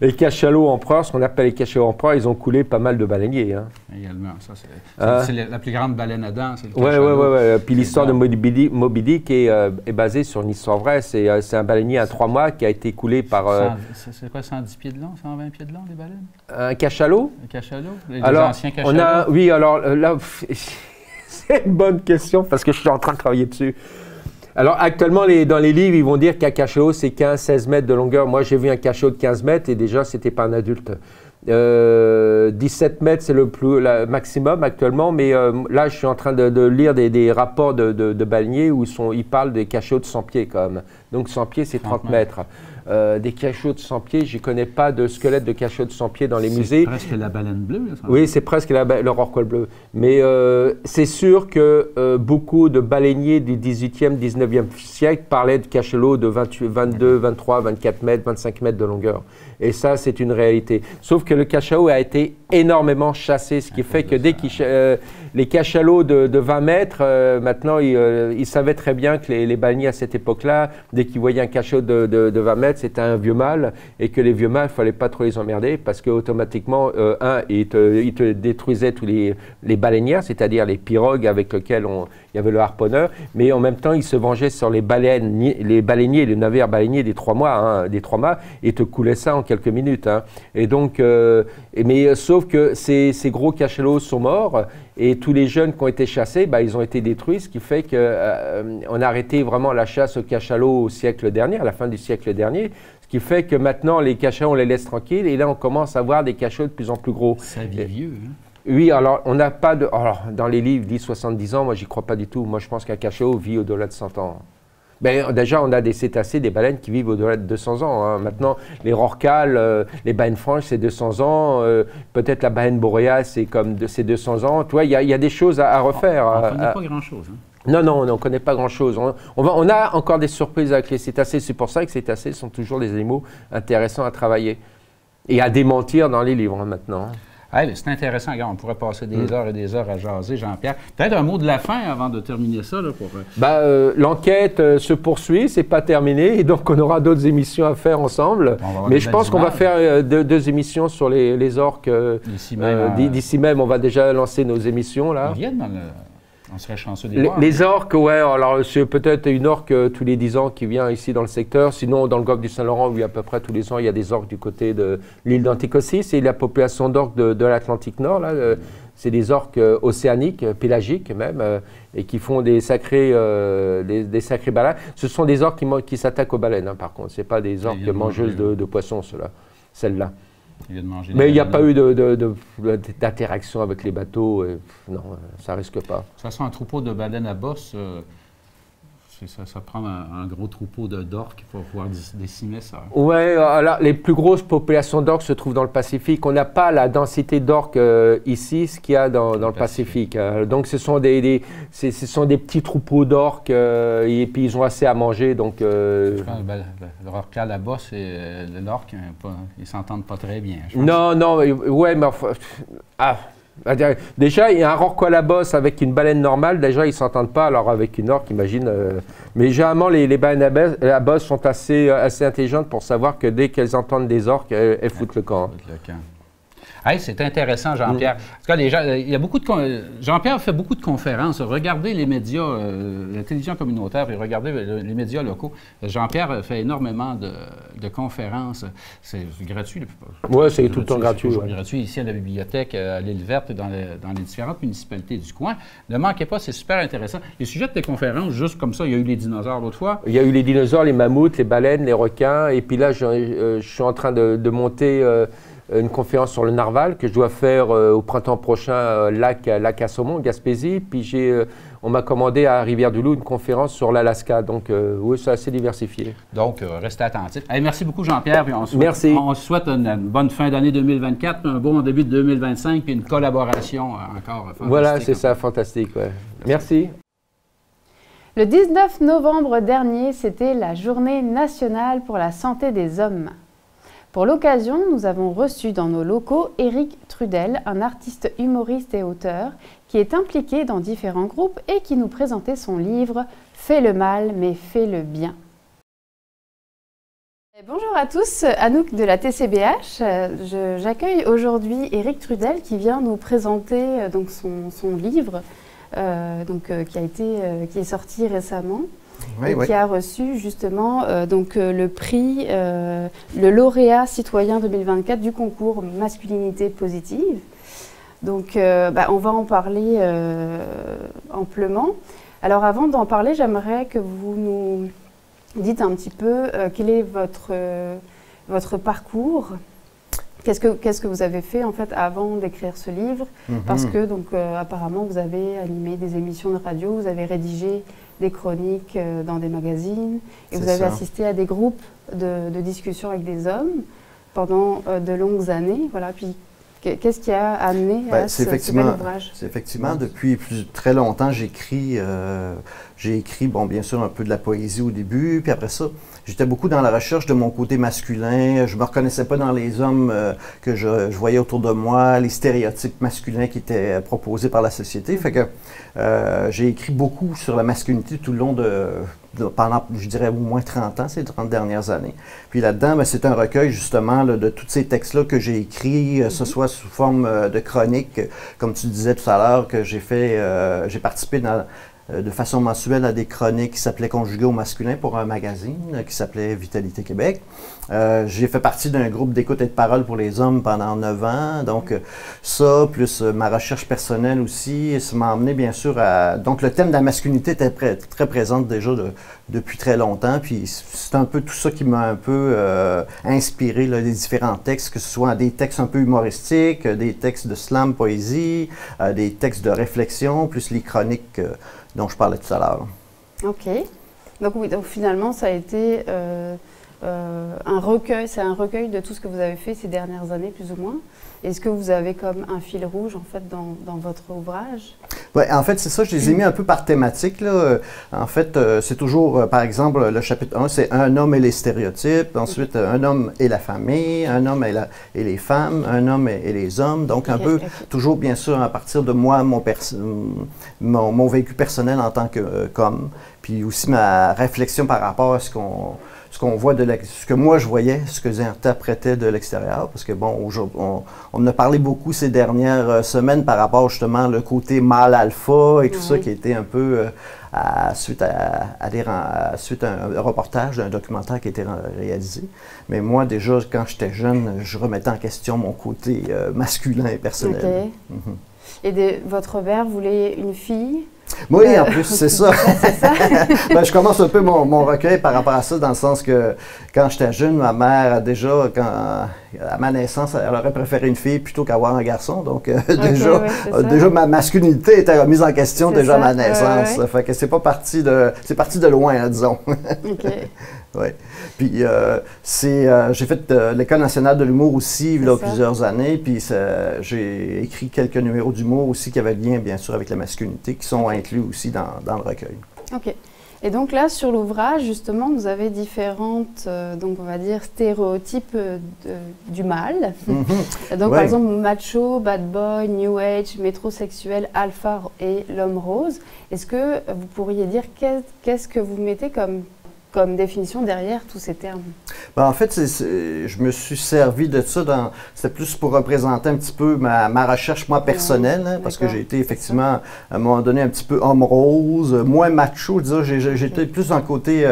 les cachalots empereurs, ce qu'on appelle les cachalots empereurs, ils ont coulé pas mal de baleiniers. Hein. Également, ça, c'est la plus grande baleine à dents, c'est le cachalot. Ouais. Puis l'histoire de Moby Dick est basée sur une histoire vraie. C'est un baleinier à 3 mois qui a été coulé par... c'est quoi, 110 pieds de long, 120 pieds de long, les baleines? Un cachalot? Un cachalot? Les anciens cachalots? Là... C'est une bonne question parce que je suis en train de travailler dessus. Alors actuellement, dans les livres, ils vont dire qu'un cachalot, c'est 15-16 mètres de longueur. Moi, j'ai vu un cachalot de 15 mètres et déjà, ce n'était pas un adulte. 17 mètres, c'est le maximum actuellement, mais là, je suis en train de lire des rapports de baleiniers où ils parlent des cachalots de 100 pieds quand même. Donc 100 pieds, c'est 30 mètres. des cachots de 100 pieds. Je ne connais pas de squelette de cachot de 100 pieds dans les musées. C'est presque la baleine bleue. Là, ça. Oui, c'est presque le rorqual bleu. Mais c'est sûr que beaucoup de baleiniers du 18e, 19e siècle parlaient de cachalots de 22, 23, 24 mètres, 25 mètres de longueur. Et ça, c'est une réalité. Sauf que le cachalot a été énormément chassé, ce qui fait que dès qu'ils les cachalots de 20 mètres, maintenant, ils savaient très bien que les baleiniers à cette époque-là, dès qu'ils voyaient un cachalot de 20 mètres, c'était un vieux mâle, et que les vieux mâles, il ne fallait pas trop les emmerder, parce qu'automatiquement, ils te détruisaient tous les baleinières, c'est-à-dire les pirogues avec lesquelles il y avait le harponneur, mais en même temps, ils se vengeaient sur les baleiniers, les navires baleiniers des 3 mâts, et te coulaient ça en quelques minutes. Hein. Et donc, mais sauf que ces gros cachalots sont morts, et tous les jeunes qui ont été chassés, ils ont été détruits, ce qui fait qu'on a arrêté vraiment la chasse aux cachalots au siècle dernier, à la fin du siècle dernier, ce qui fait que maintenant, les cachalots, on les laisse tranquilles, et là, on commence à voir des cachalots de plus en plus gros. Ça vit vieux, hein? Oui, alors, on n'a pas de... Alors, dans les livres, ils disent 70 ans, moi, j'y crois pas du tout. Moi, je pense qu'un cachalot vit au-delà de 100 ans. Ben, déjà, on a des cétacés, des baleines qui vivent au-delà de 200 ans. Hein. Maintenant, les rorquals, les baleines franches, c'est 200 ans. Peut-être la baleine boréale, c'est 200 ans. Tu vois, il y a des choses à refaire. On ne connaît pas grand-chose. Hein. Non, on ne connaît pas grand-chose. On a encore des surprises avec les cétacés. C'est pour ça que les cétacés sont toujours des animaux intéressants à travailler et à démentir dans les livres maintenant. Ah, c'est intéressant. Regarde, on pourrait passer des heures et des heures à jaser, Jean-Pierre. Peut-être un mot de la fin avant de terminer ça. Là, pour... L'enquête se poursuit, c'est pas terminé, et donc on aura d'autres émissions à faire ensemble. Mais je pense qu'on va faire deux émissions sur les orques. D'ici même, on va déjà lancer nos émissions. Là. Ils viennent dans le... On serait chanceux de voir. Les orques, ouais, alors c'est peut-être une orque tous les 10 ans qui vient ici dans le secteur. Sinon, dans le golfe du Saint-Laurent, où à peu près tous les ans, il y a des orques du côté de l'île d'Anticosti. C'est la population d'orques de l'Atlantique Nord. C'est des orques océaniques, pélagiques même, et qui font des sacrés balades. Ce sont des orques qui s'attaquent aux baleines, hein, par contre. Ce n'est pas des orques mangeuses de poissons, celles-là. Mais il n'y a pas eu d'interaction avec les bateaux. Non, ça ne risque pas. De toute façon, un troupeau de baleines à bosse, ça prend un gros troupeau d'orques pour pouvoir décimer ça. Oui, alors les plus grosses populations d'orques se trouvent dans le Pacifique. On n'a pas la densité d'orques ici, ce qu'il y a dans le Pacifique. Donc ce sont des petits troupeaux d'orques et puis ils ont assez à manger. Donc, le rorqual à la bosse et l'orque, ils ne s'entendent pas très bien. Non, ouais, mais enfin... Déjà, il y a un rorqual à la bosse avec une baleine normale, déjà ils ne s'entendent pas, alors avec une orque, imagine. Mais généralement, les baleines à bosse sont assez intelligentes pour savoir que dès qu'elles entendent des orques, elles foutent le camp. Hey, c'est intéressant, Jean-Pierre. En tout cas, il y a beaucoup de Jean-Pierre fait beaucoup de conférences. Regardez les médias, la télévision communautaire, et regardez les médias locaux. Jean-Pierre fait énormément de conférences. C'est gratuit. Oui, c'est tout le temps gratuit. C'est gratuit ici à la bibliothèque, à l'île Verte, dans les différentes municipalités du coin. Ne manquez pas, c'est super intéressant. Les sujets de tes conférences, juste comme ça, il y a eu les dinosaures l'autre fois. Il y a eu les dinosaures, les mammouths, les baleines, les requins. Et puis là, je suis en train de monter... une conférence sur le narval que je dois faire au printemps prochain, lac à Saumon, Gaspésie. Puis on m'a commandé à Rivière-du-Loup une conférence sur l'Alaska. Donc oui, c'est assez diversifié. Donc, restez attentifs. Hey, merci beaucoup, Jean-Pierre. Merci. On souhaite une bonne fin d'année 2024, un bon début de 2025, puis une collaboration encore fantastique. Voilà, c'est ça, fantastique. Ouais. Merci. Le 19 novembre dernier, c'était la Journée nationale pour la santé des hommes. Pour l'occasion, nous avons reçu dans nos locaux Éric Trudel, un artiste humoriste et auteur qui est impliqué dans différents groupes et qui nous présentait son livre « Fais le mal, mais fais le bien ». Bonjour à tous, Anouk de la TCBH. J'accueille aujourd'hui Éric Trudel qui vient nous présenter donc son livre qui est sorti récemment. Qui a reçu justement le prix, le lauréat citoyen 2024 du concours Masculinité positive. Donc on va en parler amplement. Alors avant d'en parler, j'aimerais que vous nous dites un petit peu quel est votre parcours. Qu'est-ce que vous avez fait en fait avant d'écrire ce livre? Parce que apparemment vous avez animé des émissions de radio, vous avez rédigé des chroniques dans des magazines, et vous C'est avez ça. assisté à des groupes de discussion avec des hommes pendant de longues années. Voilà. Puis, qu'est-ce qui a amené à ce bel ouvrage? C'est effectivement, depuis très longtemps, j'écris, bon, bien sûr, un peu de la poésie au début, puis après ça, j'étais beaucoup dans la recherche de mon côté masculin. Je me reconnaissais pas dans les hommes que je voyais autour de moi, les stéréotypes masculins qui étaient proposés par la société. Fait que j'ai écrit beaucoup sur la masculinité tout le long pendant, je dirais, au moins 30 ans, ces 30 dernières années. Puis là-dedans, ben, c'est un recueil, justement, là, de tous ces textes-là que j'ai écrits, ce soit sous forme de chronique, comme tu disais tout à l'heure, que j'ai fait, j'ai participé de façon mensuelle à des chroniques qui s'appelaient Conjuguées au masculin pour un magazine qui s'appelait Vitalité Québec. J'ai fait partie d'un groupe d'écoute et de parole pour les hommes pendant 9 ans. Donc ça, plus ma recherche personnelle aussi, ça m'a emmené bien sûr à... Donc le thème de la masculinité était très présente déjà depuis très longtemps. Puis c'est un peu tout ça qui m'a un peu inspiré, là, les différents textes, que ce soit des textes un peu humoristiques, des textes de slam poésie, des textes de réflexion, plus les chroniques dont je parlais tout à l'heure. OK. Donc oui, donc finalement, ça a été un recueil, c'est un recueil de tout ce que vous avez fait ces dernières années, plus ou moins. Est-ce que vous avez comme un fil rouge, en fait, dans votre ouvrage? Oui, en fait, c'est ça, je les ai mis un peu par thématique, là. En fait, c'est toujours, par exemple, le chapitre 1, c'est un homme et les stéréotypes. Ensuite, un homme et la famille, un homme et les femmes, un homme et les hommes. Donc, un peu, toujours, bien sûr, à partir de moi, mon vécu personnel en tant qu'homme. Puis aussi ma réflexion par rapport à ce qu'on voit ce que moi je voyais, ce que j'interprétais de l'extérieur, parce que bon, aujourd'hui, on a parlé beaucoup ces dernières semaines par rapport justement le côté mâle alpha et tout ça qui était un peu suite à un reportage d'un documentaire qui a été réalisé. Mais moi déjà, quand j'étais jeune, je remettais en question mon côté masculin et personnel. OK. Et votre père voulait une fille? Oui, en plus, c'est ça. Ben, je commence un peu mon recueil par rapport à ça, dans le sens que quand j'étais jeune, ma mère a déjà, à ma naissance, elle aurait préféré une fille plutôt qu'avoir un garçon. Donc, déjà ma masculinité était remise en question déjà à ma naissance. Fait que c'est parti de loin, hein, disons. OK. Oui. Puis, j'ai fait l'École nationale de l'humour aussi, là, plusieurs années. Puis, j'ai écrit quelques numéros d'humour aussi qui avaient lien, bien sûr, avec la masculinité, qui sont inclus aussi dans le recueil. OK. Et donc là, sur l'ouvrage, justement, vous avez différentes, donc on va dire, stéréotypes du mâle. Donc, par exemple, macho, bad boy, new age, métrosexuel, alpha et l'homme rose. Est-ce que vous pourriez dire qu'est-ce que vous mettez comme définition derrière tous ces termes? Ben, en fait, je me suis servi de ça. C'était plus pour représenter un petit peu ma recherche, moi, personnelle, hein, parce que j'ai été effectivement, à un moment donné, un petit peu homme rose, moins macho. J'étais plus dans le côté...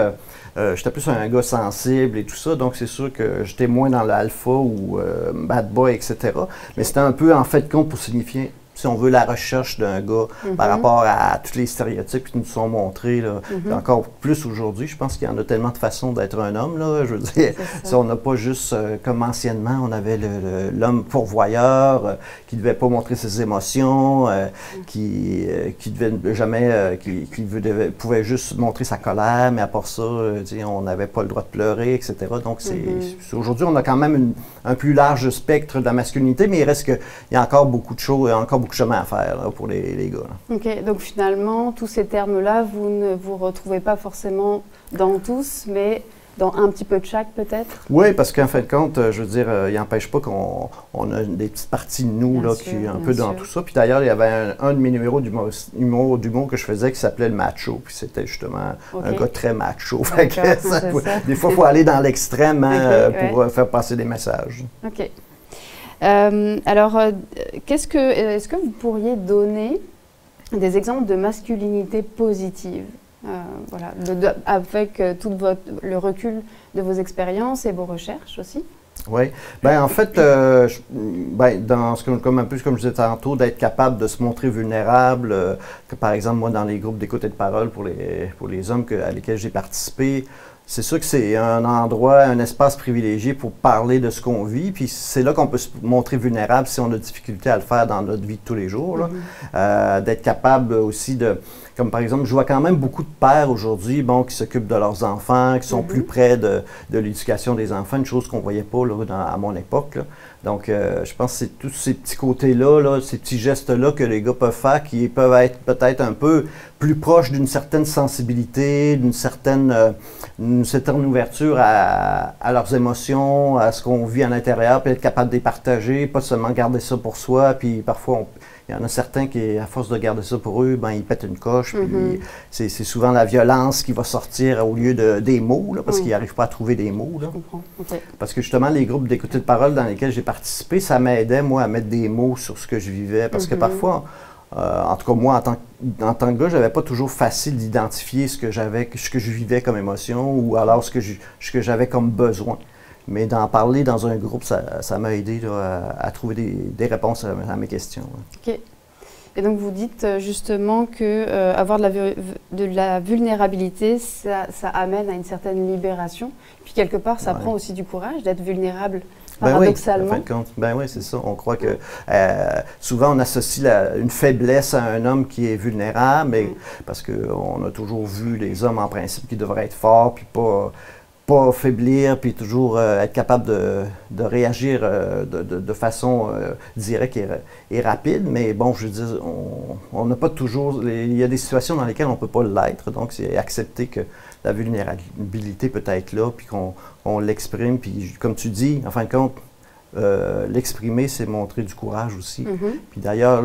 j'étais plus un gars sensible et tout ça, donc c'est sûr que j'étais moins dans l'alpha ou bad boy, etc. Mais c'était un peu, en fait, de compte pour signifier... Si on veut la recherche d'un gars par rapport à tous les stéréotypes qui nous sont montrés, là, encore plus aujourd'hui, je pense qu'il y en a tellement de façons d'être un homme. Là, je veux dire, si on n'a pas juste, comme anciennement, on avait l'homme pourvoyeur qui ne devait pas montrer ses émotions, qui devait jamais, qui pouvait juste montrer sa colère, mais à part ça, on n'avait pas le droit de pleurer, etc. Donc, aujourd'hui, on a quand même un plus large spectre de la masculinité, mais il reste qu'il y a encore beaucoup de choses, beaucoup de chemin à faire là, pour les gars. Là. OK. Donc, finalement, tous ces termes-là, vous ne vous retrouvez pas forcément dans tous, mais dans un petit peu de chaque, peut-être? Oui, parce qu'en fin de compte, je veux dire, il n'empêche pas qu'on a des petites parties de nous là, qui sont un peu dans tout ça. Puis d'ailleurs, il y avait un de mes numéros d'humour que je faisais qui s'appelait le macho. Puis c'était justement un gars très macho. Fait que des fois, il faut aller dans l'extrême pour faire passer des messages. OK. Alors, est-ce que vous pourriez donner des exemples de masculinité positive, voilà, avec tout le recul de vos expériences et vos recherches aussi? Oui. Bien, en fait, comme je disais tantôt, d'être capable de se montrer vulnérable, que par exemple, moi, dans les groupes d'écoute et de parole pour les hommes à lesquels j'ai participé, c'est sûr que c'est un endroit, un espace privilégié pour parler de ce qu'on vit, puis c'est là qu'on peut se montrer vulnérable si on a difficulté à le faire dans notre vie de tous les jours. D'être capable aussi comme par exemple, je vois quand même beaucoup de pères aujourd'hui, bon, qui s'occupent de leurs enfants, qui sont plus près de l'éducation des enfants, une chose qu'on ne voyait pas là, à mon époque, là. Donc, je pense que c'est tous ces petits côtés-là, là, ces petits gestes-là que les gars peuvent faire qui peuvent être peut-être un peu plus proches d'une certaine sensibilité, d'une certaine ouverture à leurs émotions, à ce qu'on vit à l'intérieur, puis être capable de les partager, pas seulement garder ça pour soi, puis parfois, il y en a certains qui, à force de garder ça pour eux, ben ils pètent une coche, puis c'est souvent la violence qui va sortir au lieu des mots, là, parce qu'ils n'arrivent pas à trouver des mots. Là. Je comprends. Okay. Parce que justement, les groupes d'écoute de parole dans lesquels j'ai participé, ça m'aidait, moi, à mettre des mots sur ce que je vivais, parce que parfois, en tout cas, moi, en tant que gars, j'avais pas toujours facile d'identifier ce que je vivais comme émotion, ou alors ce que j'avais comme besoin. Mais d'en parler dans un groupe, ça m'a aidé là, à trouver des réponses à mes questions. OK. Et donc, vous dites justement que avoir de la vulnérabilité, ça amène à une certaine libération. Puis, quelque part, ça prend aussi du courage d'être vulnérable, paradoxalement. Oui, en fin de compte. Ben oui, c'est ça. On croit que souvent, on associe une faiblesse à un homme qui est vulnérable, mais, parce qu'on a toujours vu les hommes, en principe, qui devraient être forts, puis pas faiblir, puis toujours être capable de réagir de façon directe et rapide. Mais bon, je veux dire, on n'a pas toujours... Il y a des situations dans lesquelles on ne peut pas l'être, donc c'est accepter que la vulnérabilité peut être là, puis qu'on l'exprime. Puis comme tu dis, en fin de compte, l'exprimer, c'est montrer du courage aussi. Puis d'ailleurs,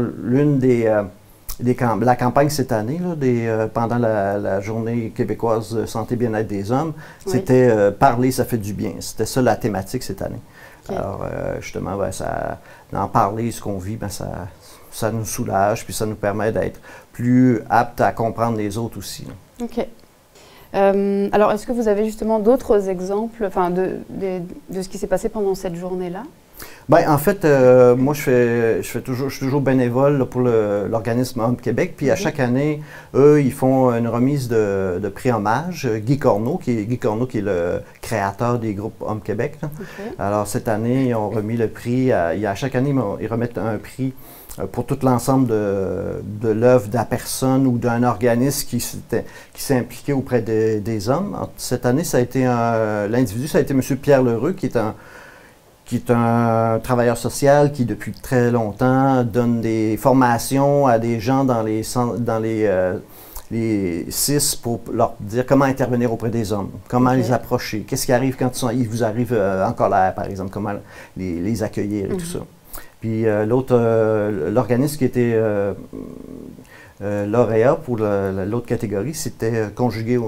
la campagne cette année, là, pendant la journée québécoise de santé bien-être des hommes, c'était parler, ça fait du bien. C'était ça la thématique cette année. Okay. Alors, justement, d'en parler, ce qu'on vit, ça nous soulage, puis ça nous permet d'être plus aptes à comprendre les autres aussi. Là. OK. Alors, est-ce que vous avez justement d'autres exemples de ce qui s'est passé pendant cette journée-là? Bien, en fait, moi, je suis toujours bénévole là, pour l'organisme Homme Québec. Puis à chaque année, eux, ils font une remise de prix hommage. Guy Corneau, qui est le créateur des groupes Homme Québec. Okay. Alors, cette année, ils ont remis le prix. À chaque année, ils remettent un prix pour tout l'ensemble de l'œuvre de la personne ou d'un organisme qui s'est impliqué auprès des hommes. Alors, cette année, ça a été l'individu, ça a été M. Pierre Lheureux, qui est un travailleur social qui, depuis très longtemps, donne des formations à des gens dans les CIS pour leur dire comment intervenir auprès des hommes, comment les approcher, qu'est-ce qui arrive quand ils vous arrivent en colère, par exemple, comment les accueillir et tout ça. Puis l'organisme qui était lauréat pour l'autre catégorie, c'était pas conjugué...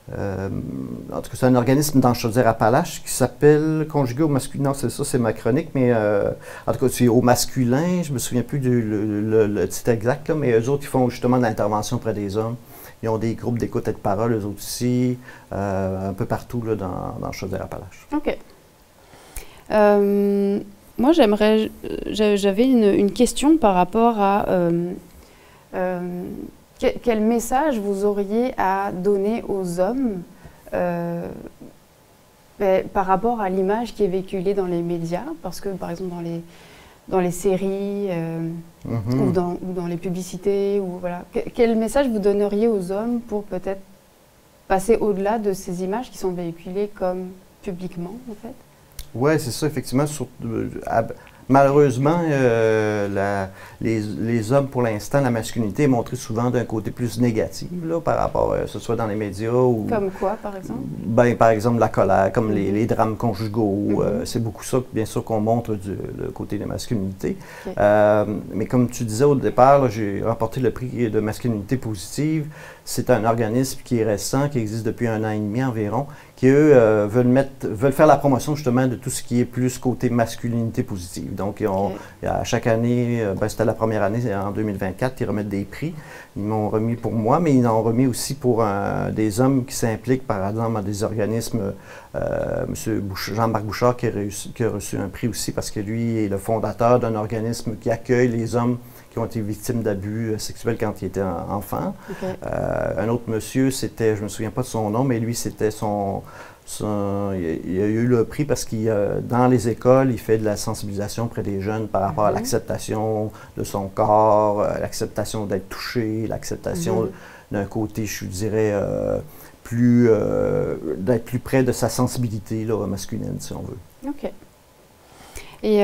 en tout cas, c'est un organisme dans Chaudière-Appalaches qui s'appelle Conjugué au masculin. Non, c'est ça, c'est ma chronique, mais en tout cas, c'est au masculin. Je ne me souviens plus le titre exact, là, mais eux autres, ils font justement de l'intervention auprès des hommes. Ils ont des groupes d'écoute et de parole, eux autres aussi, un peu partout là, dans Chaudière-Appalaches. OK. Moi, j'avais une question par rapport à... quel message vous auriez à donner aux hommes par rapport à l'image qui est véhiculée dans les médias? Parce que, par exemple, dans les séries ou dans les publicités, voilà. Quel message vous donneriez aux hommes pour peut-être passer au-delà de ces images qui sont véhiculées comme publiquement, en fait? Oui, c'est ça, effectivement. Malheureusement, les hommes, pour l'instant, la masculinité est montrée souvent d'un côté plus négatif, là, par rapport, que ce soit dans les médias ou... Comme quoi, par exemple? Ben, par exemple, la colère, comme les drames conjugaux. C'est beaucoup ça, bien sûr, qu'on montre le côté de la masculinité. Okay. Mais comme tu disais au départ, j'ai remporté le prix de masculinité positive. C'est un organisme qui est récent, qui existe depuis 1 an et demi environ, qui, eux, veulent faire la promotion justement de tout ce qui est plus côté masculinité positive. Donc, à chaque année, c'était la première année, en 2024, ils remettent des prix. Ils m'ont remis pour moi, mais ils l'ont remis aussi pour des hommes qui s'impliquent, par exemple, dans des organismes. M. Jean-Marc Bouchard qui a reçu un prix aussi parce que lui est le fondateur d'un organisme qui accueille les hommes qui ont été victimes d'abus sexuels quand ils étaient enfants. Okay. Un autre monsieur, je ne me souviens pas de son nom, mais lui, c'était son Il a eu le prix parce qu'il dans les écoles, il fait de la sensibilisation auprès des jeunes par rapport à l'acceptation de son corps, l'acceptation d'être touché, l'acceptation d'un côté, je dirais, d'être plus près de sa sensibilité là, masculine, si on veut. OK. Et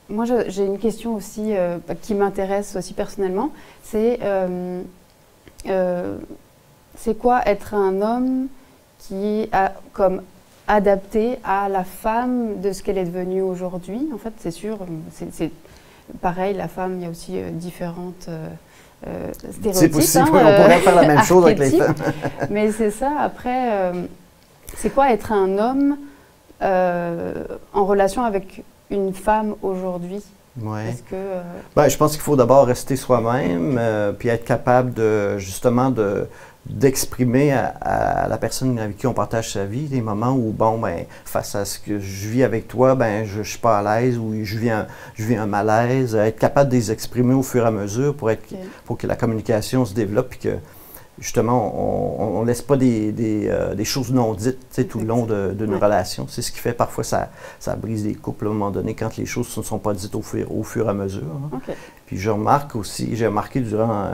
moi, j'ai une question aussi qui m'intéresse aussi personnellement. C'est quoi être un homme qui a comme adapté à la femme de ce qu'elle est devenue aujourd'hui? En fait, c'est sûr, c'est pareil, la femme, il y a aussi différentes stéréotypes. C'est possible, on pourrait faire la même chose avec les femmes. Mais c'est ça, après, c'est quoi être un homme en relation avec une femme aujourd'hui? Ouais. Est-ce que, Ben, je pense qu'il faut d'abord rester soi-même, puis être capable d'exprimer à la personne avec qui on partage sa vie des moments où, bon, ben, face à ce que je vis avec toi, ben, je ne suis pas à l'aise ou je vis un malaise. Être capable de les exprimer au fur et à mesure pour que la communication se développe et que, justement, on ne laisse pas des choses non dites tout le long d'une relation. C'est ce qui fait parfois ça brise des couples à un moment donné quand les choses ne sont pas dites au fur et à mesure. Hein. OK. Puis je remarque aussi, j'ai remarqué durant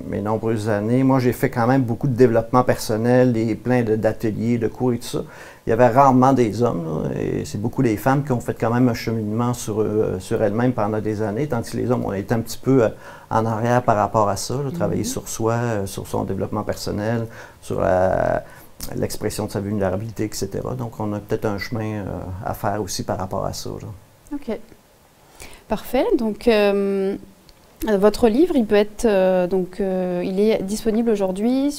mes nombreuses années, moi j'ai fait quand même beaucoup de développement personnel, plein d'ateliers, de cours et tout ça. Il y avait rarement des hommes, là, et c'est beaucoup les femmes qui ont fait quand même un cheminement sur elles-mêmes pendant des années, tandis que les hommes ont été un petit peu en arrière par rapport à ça, là, travailler sur soi, sur son développement personnel, sur l'expression de sa vulnérabilité, etc. Donc on a peut-être un chemin à faire aussi par rapport à ça. Là. OK. Parfait. Donc, votre livre, il peut être il est disponible aujourd'hui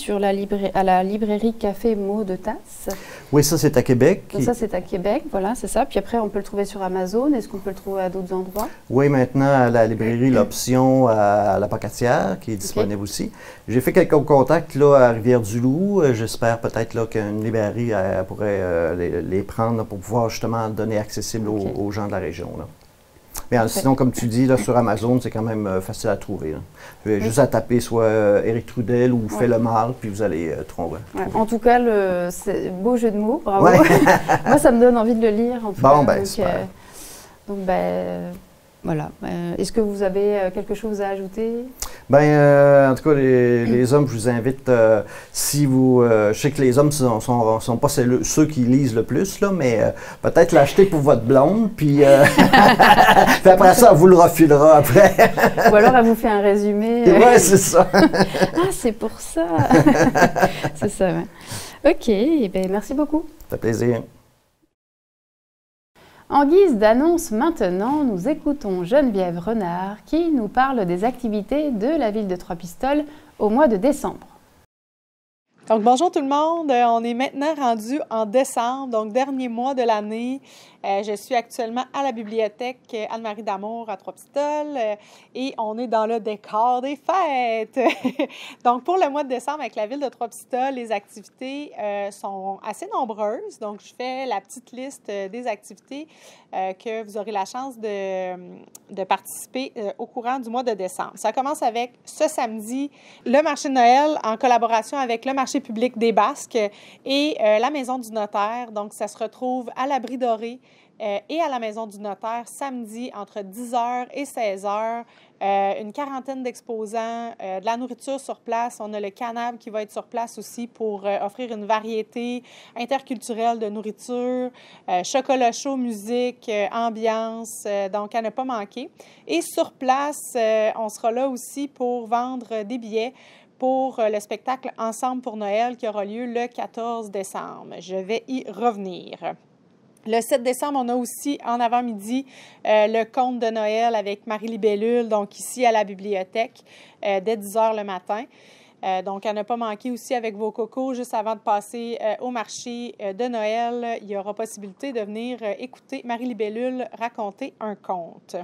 à la librairie Café Mots de Tasse. Oui, ça c'est à Québec. Donc ça c'est à Québec, voilà, c'est ça. Puis après, on peut le trouver sur Amazon. Est-ce qu'on peut le trouver à d'autres endroits? Oui, maintenant à la librairie L'Option à la Pocatière, qui est disponible aussi. J'ai fait quelques contacts là à Rivière-du-Loup. J'espère peut-être là qu'une librairie pourrait les prendre là, pour pouvoir justement donner accessible aux gens de la région. Là. Mais sinon, comme tu dis, là, sur Amazon, c'est quand même facile à trouver. Là. Vous avez juste à taper soit Éric Trudel ou Fait le mal, puis vous allez trouver. Ouais. En tout cas, c'est beau jeu de mots, bravo. Ouais. Moi, ça me donne envie de le lire. En tout cas. Ben, super. Donc, voilà. Est-ce que vous avez quelque chose à ajouter? En tout cas, les hommes, je vous invite, si vous... je sais que les hommes ne sont pas ceux qui lisent le plus, là, mais peut-être l'acheter pour votre blonde, puis, puis après ça, elle vous le refilera après. Ou alors, elle vous fait un résumé. Oui, c'est ça. Ah, c'est pour ça. C'est ça, ouais. OK, merci beaucoup. Ça fait plaisir. En guise d'annonce maintenant, nous écoutons Geneviève Renard qui nous parle des activités de la ville de Trois-Pistoles au mois de décembre. Donc, bonjour tout le monde. On est maintenant rendu en décembre, donc dernier mois de l'année. Je suis actuellement à la bibliothèque Anne-Marie d'Amour à Trois-Pistoles et on est dans le décor des fêtes. Donc, pour le mois de décembre, avec la ville de Trois-Pistoles, les activités sont assez nombreuses. Donc, je fais la petite liste des activités que vous aurez la chance de participer au courant du mois de décembre. Ça commence avec ce samedi, le marché de Noël en collaboration avec le marché public des Basques et la Maison du Notaire. Donc, ça se retrouve à l'Abri Doré et à la Maison du Notaire samedi entre 10h et 16h. Une quarantaine d'exposants, de la nourriture sur place. On a le Canab qui va être sur place aussi pour offrir une variété interculturelle de nourriture, chocolat chaud, musique, ambiance, donc à ne pas manquer. Et sur place, on sera là aussi pour vendre des billets pour le spectacle Ensemble pour Noël qui aura lieu le 14 décembre. Je vais y revenir. Le 7 décembre, on a aussi en avant-midi le conte de Noël avec Marie Libellule, donc ici à la bibliothèque, dès 10h le matin. Donc, à ne pas manquer aussi avec vos cocos, juste avant de passer au marché de Noël, il y aura possibilité de venir écouter Marie Libellule raconter un conte.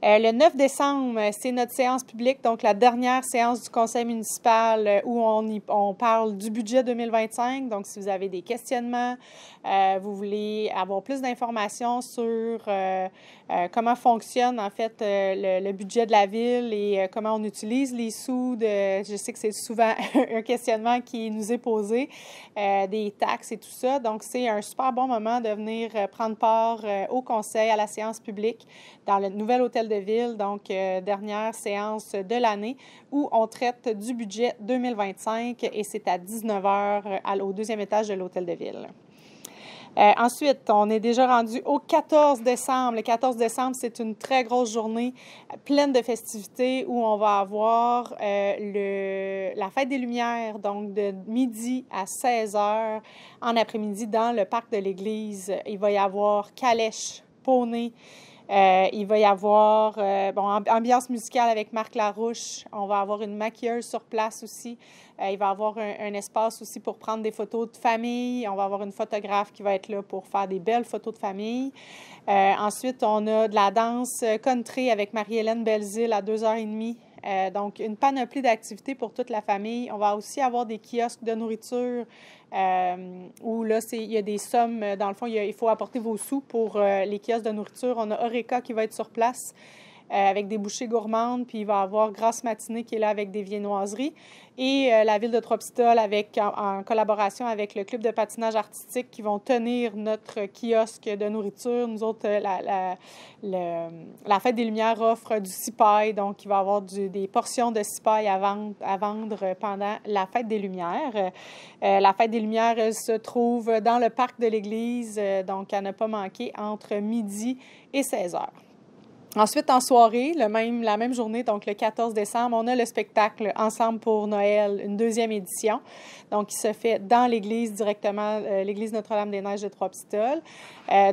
Le 9 décembre, c'est notre séance publique, donc la dernière séance du conseil municipal où on parle du budget 2025. Donc, si vous avez des questionnements, vous voulez avoir plus d'informations sur comment fonctionne en fait le budget de la ville et comment on utilise les sous. Je sais que c'est souvent un questionnement qui nous est posé, des taxes et tout ça. Donc, c'est un super bon moment de venir prendre part au conseil, à la séance publique dans le nouvel hôtel de ville, donc dernière séance de l'année où on traite du budget 2025 et c'est à 19h au deuxième étage de l'hôtel de ville. Ensuite, on est déjà rendu au 14 décembre. Le 14 décembre, c'est une très grosse journée pleine de festivités où on va avoir la fête des Lumières, donc de midi à 16h en après-midi dans le parc de l'église. Il va y avoir calèche, poney. Il va y avoir ambiance musicale avec Marc Larouche. On va avoir une maquilleuse sur place aussi. Il va y avoir un espace aussi pour prendre des photos de famille. On va avoir une photographe qui va être là pour faire des belles photos de famille. Ensuite, on a de la danse country avec Marie-Hélène Belzile à 2h30. Donc, une panoplie d'activités pour toute la famille. On va aussi avoir des kiosques de nourriture où là, il y a des sommes. Dans le fond, il faut apporter vos sous pour les kiosques de nourriture. On a Oreca qui va être sur place avec des bouchées gourmandes. Puis, il va y avoir Grasse Matinée qui est là avec des viennoiseries. Et la Ville de Trois-Pistoles en collaboration avec le club de patinage artistique qui vont tenir notre kiosque de nourriture. Nous autres, la Fête des Lumières offre du cipaille, donc il va y avoir des portions de cipaille à vendre pendant la Fête des Lumières. La Fête des Lumières, elle se trouve dans le parc de l'église, donc à ne pas manquer entre midi et 16h. Ensuite, en soirée, la même journée, donc le 14 décembre, on a le spectacle Ensemble pour Noël, une deuxième édition, donc qui se fait dans l'église directement, l'église Notre-Dame-des-Neiges de Trois-Pistoles.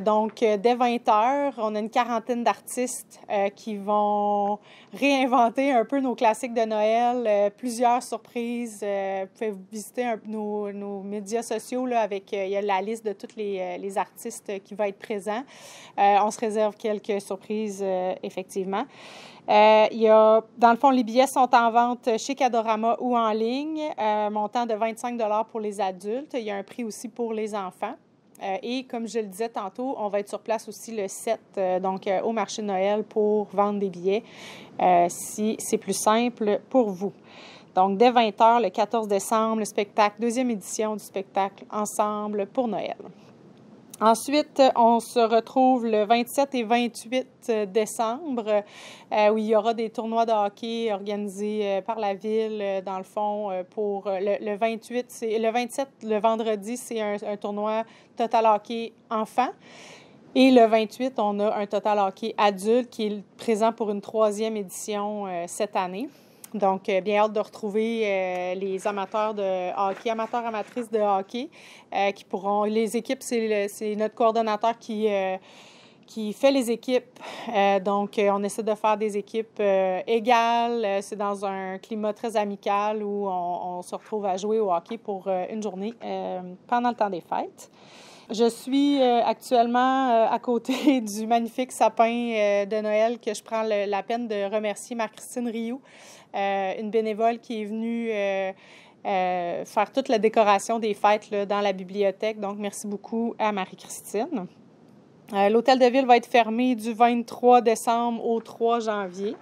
Donc, dès 20h, on a une quarantaine d'artistes qui vont réinventer un peu nos classiques de Noël, plusieurs surprises. Vous pouvez visiter nos médias sociaux là, il y a la liste de tous les artistes qui vont être présents. On se réserve quelques surprises, effectivement. Dans le fond, les billets sont en vente chez Cadorama ou en ligne, montant de 25 $ pour les adultes. Il y a un prix aussi pour les enfants. Et comme je le disais tantôt, on va être sur place aussi le 7, au marché de Noël pour vendre des billets, si c'est plus simple pour vous. Donc, dès 20h, le 14 décembre, le spectacle, deuxième édition du spectacle Ensemble pour Noël. Ensuite, on se retrouve le 27 et 28 décembre, où il y aura des tournois de hockey organisés par la ville, dans le fond, pour le 28. Le 27, le vendredi, c'est un tournoi Total Hockey enfant. Et le 28, on a un Total Hockey adulte qui est présent pour une troisième édition cette année. Donc, bien hâte de retrouver les amateurs de hockey, amateurs-amatrices de hockey qui pourront... Les équipes, c'est notre coordonnateur qui fait les équipes. Donc, on essaie de faire des équipes égales. C'est dans un climat très amical où on se retrouve à jouer au hockey pour une journée pendant le temps des fêtes. Je suis actuellement à côté du magnifique sapin de Noël que je prends la peine de remercier Marie-Christine Rioux, une bénévole qui est venue faire toute la décoration des fêtes là, dans la bibliothèque. Donc, merci beaucoup à Marie-Christine. L'hôtel de ville va être fermé du 23 décembre au 3 janvier.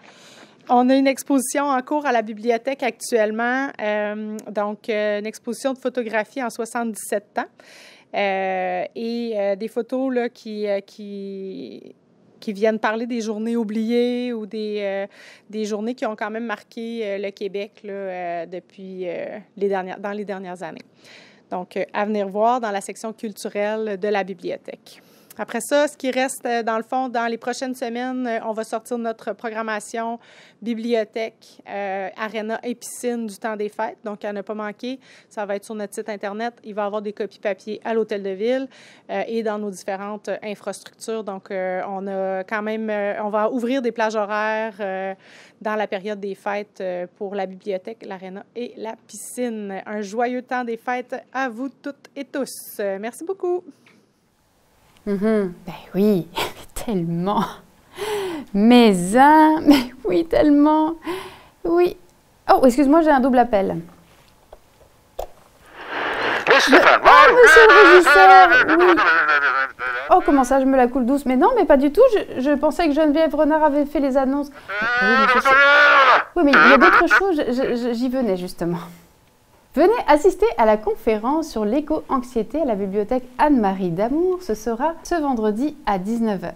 On a une exposition en cours à la bibliothèque actuellement, une exposition de photographie en 77 ans. Des photos là, qui viennent parler des journées oubliées ou des journées qui ont quand même marqué le Québec là, depuis dans les dernières années. Donc, à venir voir dans la section culturelle de la bibliothèque. Après ça, ce qui reste, dans le fond, dans les prochaines semaines, on va sortir notre programmation bibliothèque, aréna et piscine du temps des fêtes. Donc, à ne pas manquer, ça va être sur notre site Internet. Il va y avoir des copies papier à l'Hôtel de Ville et dans nos différentes infrastructures. Donc, on va ouvrir des plages horaires dans la période des fêtes pour la bibliothèque, l'aréna et la piscine. Un joyeux temps des fêtes à vous toutes et tous. Merci beaucoup. Ben oui, tellement. Mais oui, tellement. Oui. Oh, excuse-moi, j'ai un double appel. Monsieur le régisseur, oui. Oh, comment ça, je me la coule douce. Mais non, mais pas du tout. Je pensais que Geneviève Renard avait fait les annonces. Oui, mais il y a d'autres choses. J'y venais, justement. Venez assister à la conférence sur l'éco-anxiété à la bibliothèque Anne-Marie Damour. Ce sera ce vendredi à 19h.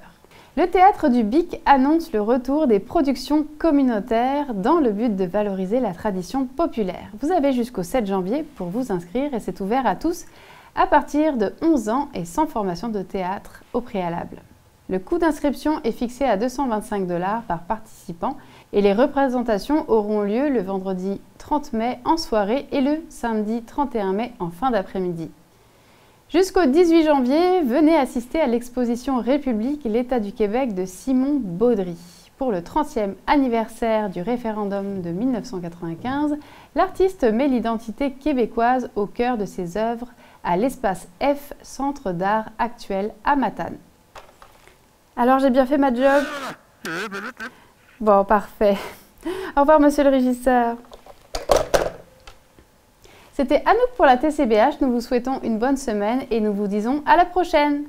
Le Théâtre du Bic annonce le retour des productions communautaires dans le but de valoriser la tradition populaire. Vous avez jusqu'au 7 janvier pour vous inscrire et c'est ouvert à tous à partir de 11 ans et sans formation de théâtre au préalable. Le coût d'inscription est fixé à 225 $ par participant et les représentations auront lieu le vendredi 30 mai en soirée et le samedi 31 mai en fin d'après-midi. Jusqu'au 18 janvier, venez assister à l'exposition République, l'État du Québec de Simon Baudry. Pour le 30e anniversaire du référendum de 1995, l'artiste met l'identité québécoise au cœur de ses œuvres à l'espace F, Centre d'art actuel à Matane. Alors j'ai bien fait ma job? Bon, parfait. Au revoir, monsieur le régisseur. C'était Anouk pour la TCBH. Nous vous souhaitons une bonne semaine et nous vous disons à la prochaine.